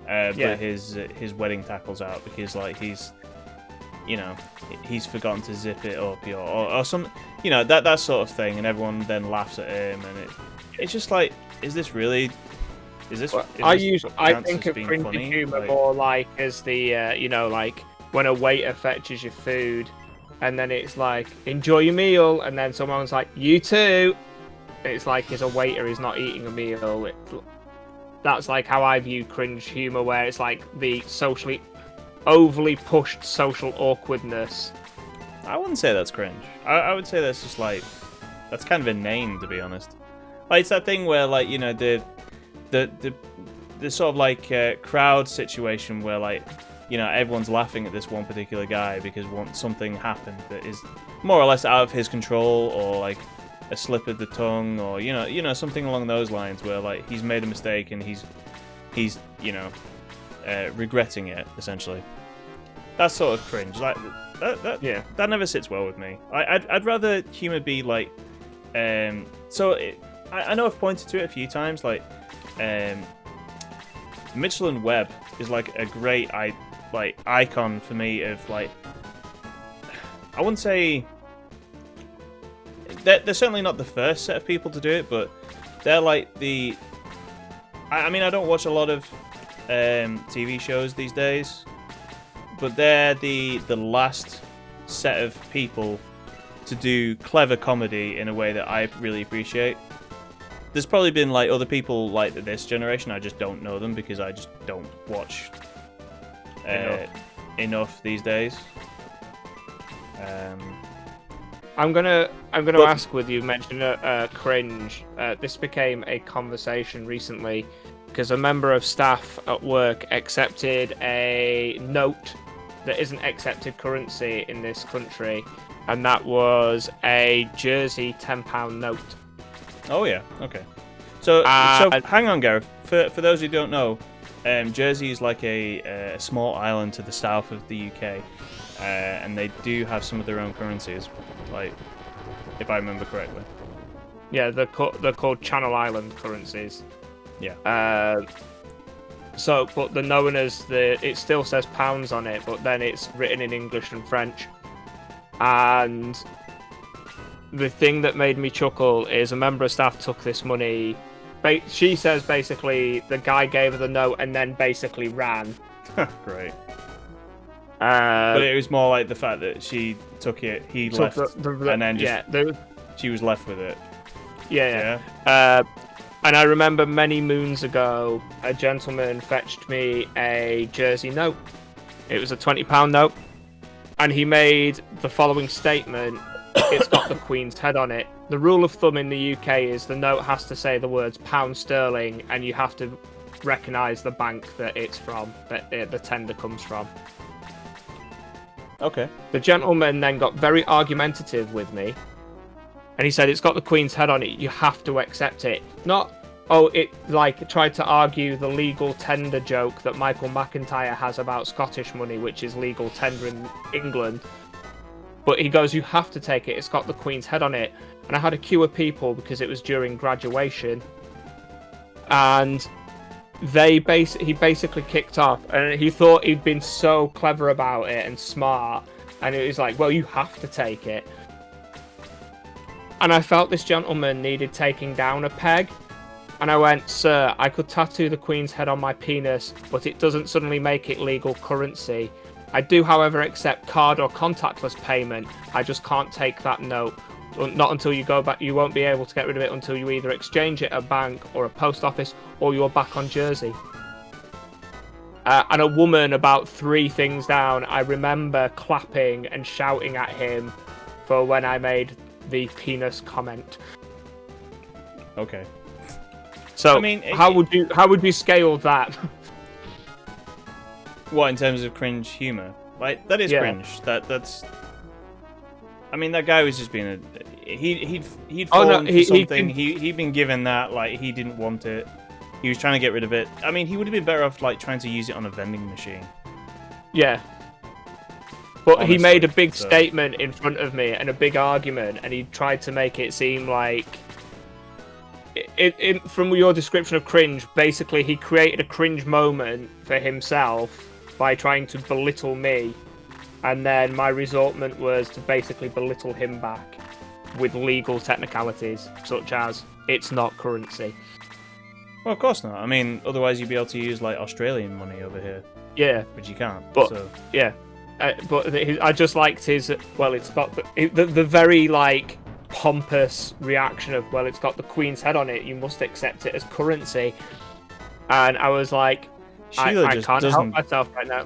but his wedding tackle's out because like he's forgotten to zip it up, or some, you know, that sort of thing, and everyone then laughs at him, and it's just like, is this really? Is this? Well, I think of cringy humor more like as the you know, like when a waiter fetches your food, and then it's like, enjoy your meal, and then someone's like, you too. It's like, as a waiter, he's not eating a meal. That's like how I view cringe humor, where it's like the socially overly pushed social awkwardness. I wouldn't say that's cringe. I would say that's just like, that's kind of inane, to be honest. Like, it's that thing where, like, you know, the sort of like crowd situation where, like, you know, everyone's laughing at this one particular guy because something happened that is more or less out of his control, or like a slip of the tongue, or you know something along those lines, where like he's made a mistake and he's you know regretting it, essentially. That's sort of cringe. Like that never sits well with me. I'd rather humor be like I know I've pointed to it a few times, like Mitchell and Webb is like a great icon for me of, like, I wouldn't say they're certainly not the first set of people to do it, but they're like the, I mean, I don't watch a lot of TV shows these days, but they're the last set of people to do clever comedy in a way that I really appreciate. There's probably been like other people like this generation, I just don't know them because I just don't watch enough these days. I'm gonna ask, with you mentioning cringe. This became a conversation recently because a member of staff at work accepted a note that isn't accepted currency in this country, and that was a Jersey £10 note. Oh yeah, okay. So hang on, Gareth. For those who don't know, Jersey is like a small island to the south of the UK, and they do have some of their own currencies, like, if I remember correctly. Yeah, they're called Channel Island currencies. Yeah. But they're known as it still says pounds on it, but then it's written in English and French. And the thing that made me chuckle is a member of staff took this money. She says basically the guy gave her the note and then basically ran. Great. But it was more like the fact that she took it, he left, and then just she was left with it. Yeah. And I remember many moons ago, a gentleman fetched me a Jersey note. It was a £20 note, and he made the following statement. It's got the Queen's head on it. The rule of thumb in the UK is the note has to say the words pound sterling, and you have to recognise the bank that it's from, that the tender comes from. Okay. The gentleman then got very argumentative with me, and he said, it's got the Queen's head on it, you have to accept it. Not, it like tried to argue the legal tender joke that Michael McIntyre has about Scottish money, which is legal tender in England. But he goes, you have to take it, it's got the Queen's head on it. And I had a queue of people because it was during graduation. And he basically kicked off, and he thought he'd been so clever about it and smart. And it was like, well, you have to take it. And I felt this gentleman needed taking down a peg, And I went, "Sir, I could tattoo the Queen's head on my penis, but it doesn't suddenly make it legal currency. I do, however, accept card or contactless payment. I just can't take that note. Not until you go back. You won't be able to get rid of it until you either exchange it at a bank or a post office, or you're back on Jersey." And a woman about 3 things down, I remember clapping and shouting at him for when I made the penis comment. Okay. So, I mean, how would you scale that? What, in terms of cringe humor? Like, that is cringe. That's. I mean, that guy was just being he'd fallen for something. He'd been given that, like, he didn't want it. He was trying to get rid of it. I mean, he would have been better off, like, trying to use it on a vending machine. Yeah. But Honestly, he made a big statement in front of me and a big argument, and he tried to make it seem like... from your description of cringe, basically he created a cringe moment for himself by trying to belittle me, and then my resortment was to basically belittle him back with legal technicalities, such as, it's not currency. Well, of course not. I mean, otherwise you'd be able to use, like, Australian money over here. Yeah. Which you can't. But, so. yeah. But I just liked his, well, it's got the very, like, pompous reaction of, well, it's got the Queen's head on it, you must accept it as currency. And I was like, I can't help myself right now.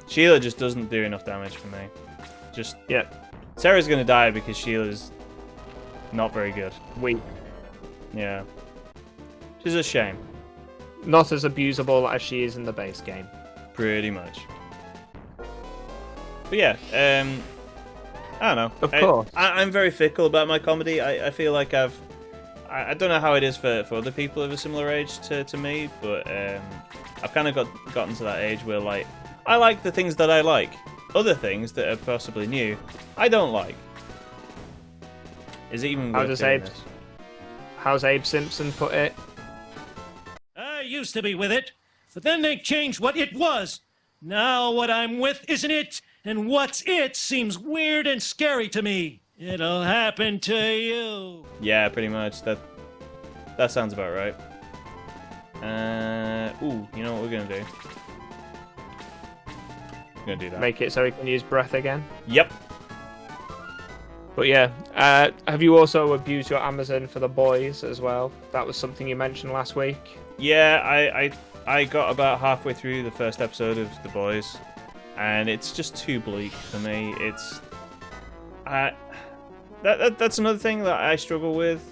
Sheila just doesn't do enough damage for me. Just, yeah. Sarah's gonna die because Sheila's not very good. Weak. Yeah. Which is a shame. Not as abusable as she is in the base game. Pretty much. But yeah, I don't know. Of course. I'm very fickle about my comedy. I feel like I don't know how it is for other people of a similar age to me, but I've kind of gotten to that age where, like, I like the things that I like. Other things that are possibly new, I don't like. Is it even worth doing this? How's Abe Simpson put it? I used to be with it, but then they changed what it was. Now what I'm with isn't it, and what's it seems weird and scary to me. It'll happen to you. Yeah, pretty much. That sounds about right. Ooh, you know what we're gonna do? We're gonna do that. Make it so he can use breath again? Yep. But yeah, have you also abused your Amazon for The Boys as well? That was something you mentioned last week. Yeah, I got about halfway through the first episode of The Boys, and it's just too bleak for me. It's that's another thing that I struggle with.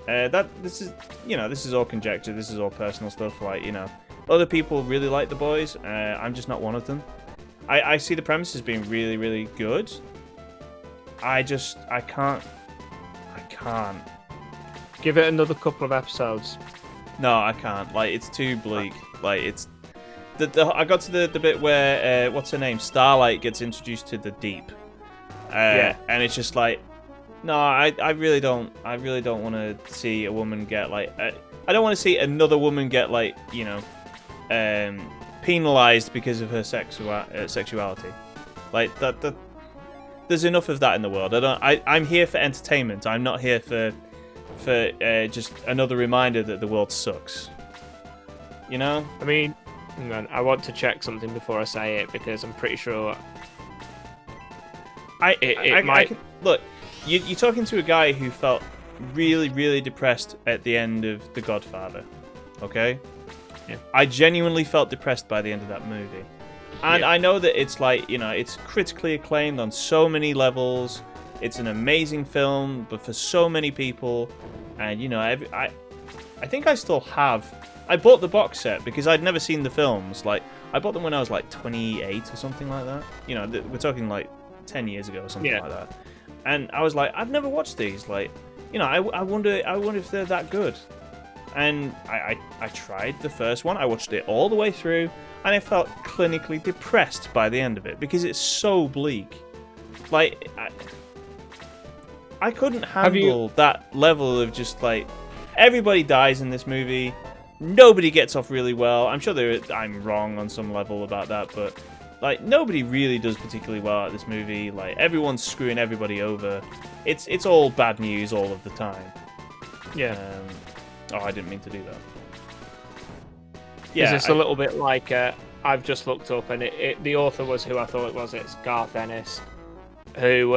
This is all conjecture. This is all personal stuff. Like, you know, other people really like The Boys. I'm just not one of them. I see the premise as being really, really good. I can't. Give it another couple of episodes. No, I can't. Like, it's too bleak. Like, it's I got to the bit where what's her name? Starlight gets introduced to the Deep. Yeah. And it's just like, no, I really don't want to see a woman get, like, I don't want to see another woman get, like, you know, penalized because of her sexuality. Like, that there's enough of that in the world. I'm here for entertainment. I'm not here for just another reminder that the world sucks. You know? I mean, hang on, I want to check something before I say it because I'm pretty sure it might. Look, you're talking to a guy who felt really, really depressed at the end of The Godfather. Okay? Yeah. I genuinely felt depressed by the end of that movie. And yeah. I know that it's, like, you know, it's critically acclaimed on so many levels. It's an amazing film, but for so many people. And, you know, I think I still have. I bought the box set because I'd never seen the films. Like, I bought them when I was, like, 28 or something like that. You know, we're talking, like, 10 years ago or something like that. And I was like, I've never watched these. Like, you know, I wonder if they're that good. And I tried the first one. I watched it all the way through, and I felt clinically depressed by the end of it because it's so bleak. Like, I couldn't handle that level of just, like, everybody dies in this movie. Nobody gets off really well. I'm sure I'm wrong on some level about that, but, like, nobody really does particularly well at this movie. Like, everyone's screwing everybody over. It's all bad news all of the time. Yeah. Oh, I didn't mean to do that. Yeah, it's a little bit like I've just looked up, and the author was who I thought it was. It's Garth Ennis, who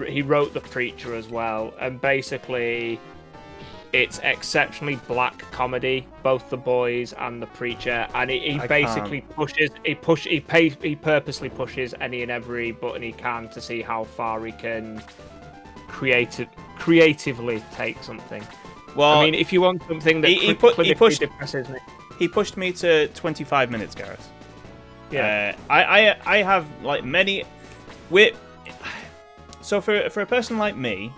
he wrote The Preacher as well, and basically it's exceptionally black comedy, both The Boys and The Preacher, and he basically he purposely pushes any and every button he can to see how far he can creatively take something. Well, I mean, if you want something that he depresses me. He pushed me to 25 minutes, Gareth. Yeah. I have like many. So for a person like me,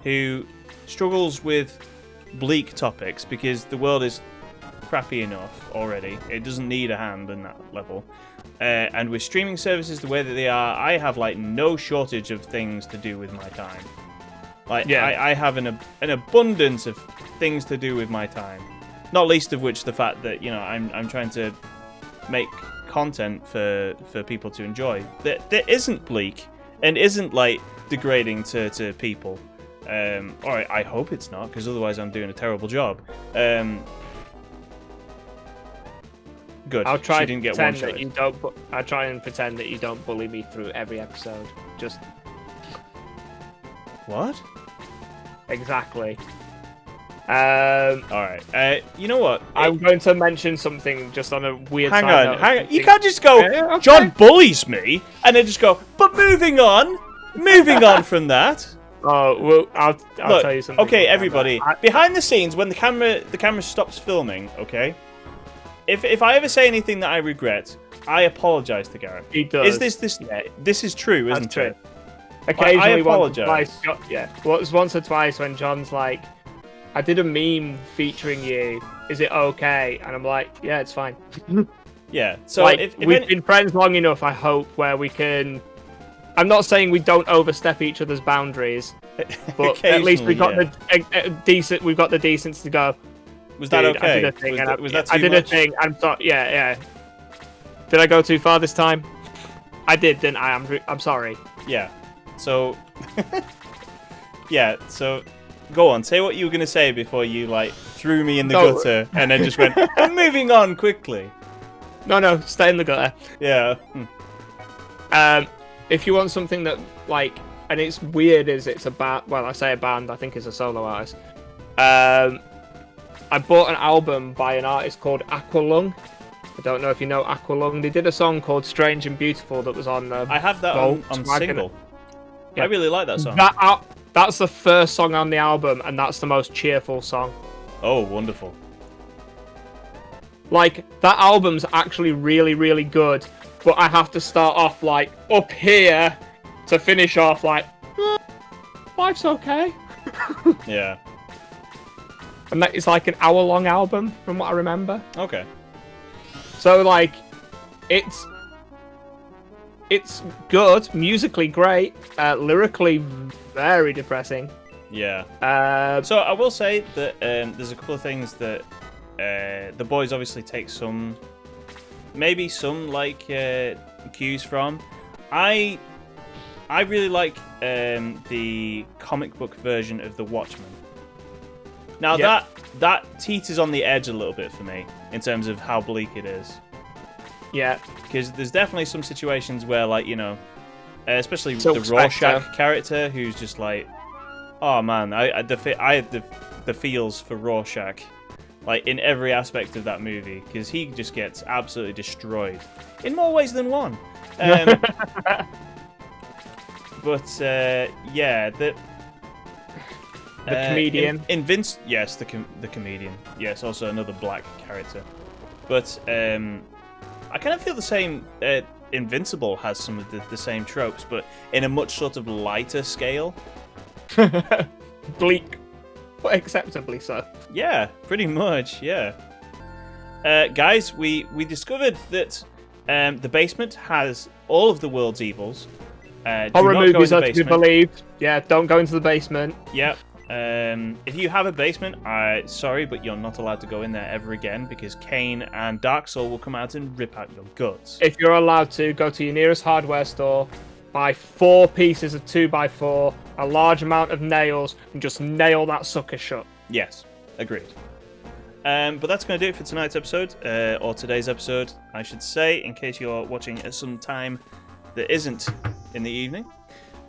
who struggles with bleak topics because the world is crappy enough already, it doesn't need a hand in that level. And with streaming services the way that they are, I have like no shortage of things to do with my time. Like I have an abundance of things to do with my time. Not least of which the fact that, you know, I'm trying to make content for people to enjoy that isn't bleak and isn't like degrading to people. Or I hope it's not, because otherwise I'm doing a terrible job. Good. I'll try she didn't get one that you don't. I try and pretend that you don't bully me through every episode. Just what? Exactly. All right. You know what? I'm going to mention something just on a weird. Hang side on. note. You can't just go. Okay, okay. John bullies me, and then just go. But moving on from that. Oh well, I'll tell you something. Okay, everybody. Behind the scenes, when the camera stops filming, okay. If I ever say anything that I regret, I apologize to Gareth. He does. This is true, isn't it? Occasionally, I apologize. Once or twice when John's like, I did a meme featuring you. Is it okay? And I'm like, yeah, it's fine. Yeah. So like, if we've been friends long enough, I hope, where we can. I'm not saying we don't overstep each other's boundaries, but at least we got the decent. We've got the decency to go. Was that okay? I did a thing. Was that too I did much? a thing. I'm sorry. Yeah. Did I go too far this time? I did, didn't I? I'm sorry. Yeah. So. Yeah. So. Go on, say what you were going to say before you, like, threw me in the gutter and then just went, I'm moving on quickly. No, stay in the gutter. Yeah. If you want something that, like, and it's weird as it's a band, well, I say a band, I think it's a solo artist. I bought an album by an artist called Aqualung. I don't know if you know Aqualung. They did a song called Strange and Beautiful that was on I have that on single. Yeah. I really like that song. That's the first song on the album, and that's the most cheerful song. Oh, wonderful. Like, that album's actually really, really good, but I have to start off, like, up here to finish off, like, life's okay. Yeah. And that is, like, an hour-long album, from what I remember. Okay. So, like, it's good, musically great, lyrically very depressing. Yeah. So I will say that there's a couple of things that the boys obviously take some like cues from. I really like the comic book version of The Watchmen. Now that teeters on the edge a little bit for me in terms of how bleak it is. Yeah, because there's definitely some situations where, like, you know, especially the Rorschach character, who's just like, oh man, I had the feels for Rorschach, like in every aspect of that movie, because he just gets absolutely destroyed in more ways than one. But yeah, the comedian, yes, the comedian, yes, also another black character, but I kind of feel the same. Invincible has some of the same tropes, but in a much sort of lighter scale. Bleak, but acceptably so. Yeah, pretty much. Yeah. Guys, we discovered that the basement has all of the world's evils. Horror movies are to be believed. Yeah, don't go into the basement. Yep. If you have a basement, sorry, but you're not allowed to go in there ever again, because Kane and Dark Soul will come out and rip out your guts. If you're allowed to, go to your nearest hardware store, buy 4 pieces of 2x4, a large amount of nails, and just nail that sucker shut. Yes. Agreed. But that's going to do it for tonight's episode, or today's episode, I should say, in case you're watching at some time that isn't in the evening.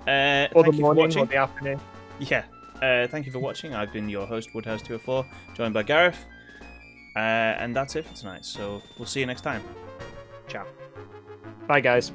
Or the morning, or the afternoon. Yeah. Thank you for watching. I've been your host, Woodhouse204, joined by Gareth. And that's it for tonight. So we'll see you next time. Ciao. Bye, guys.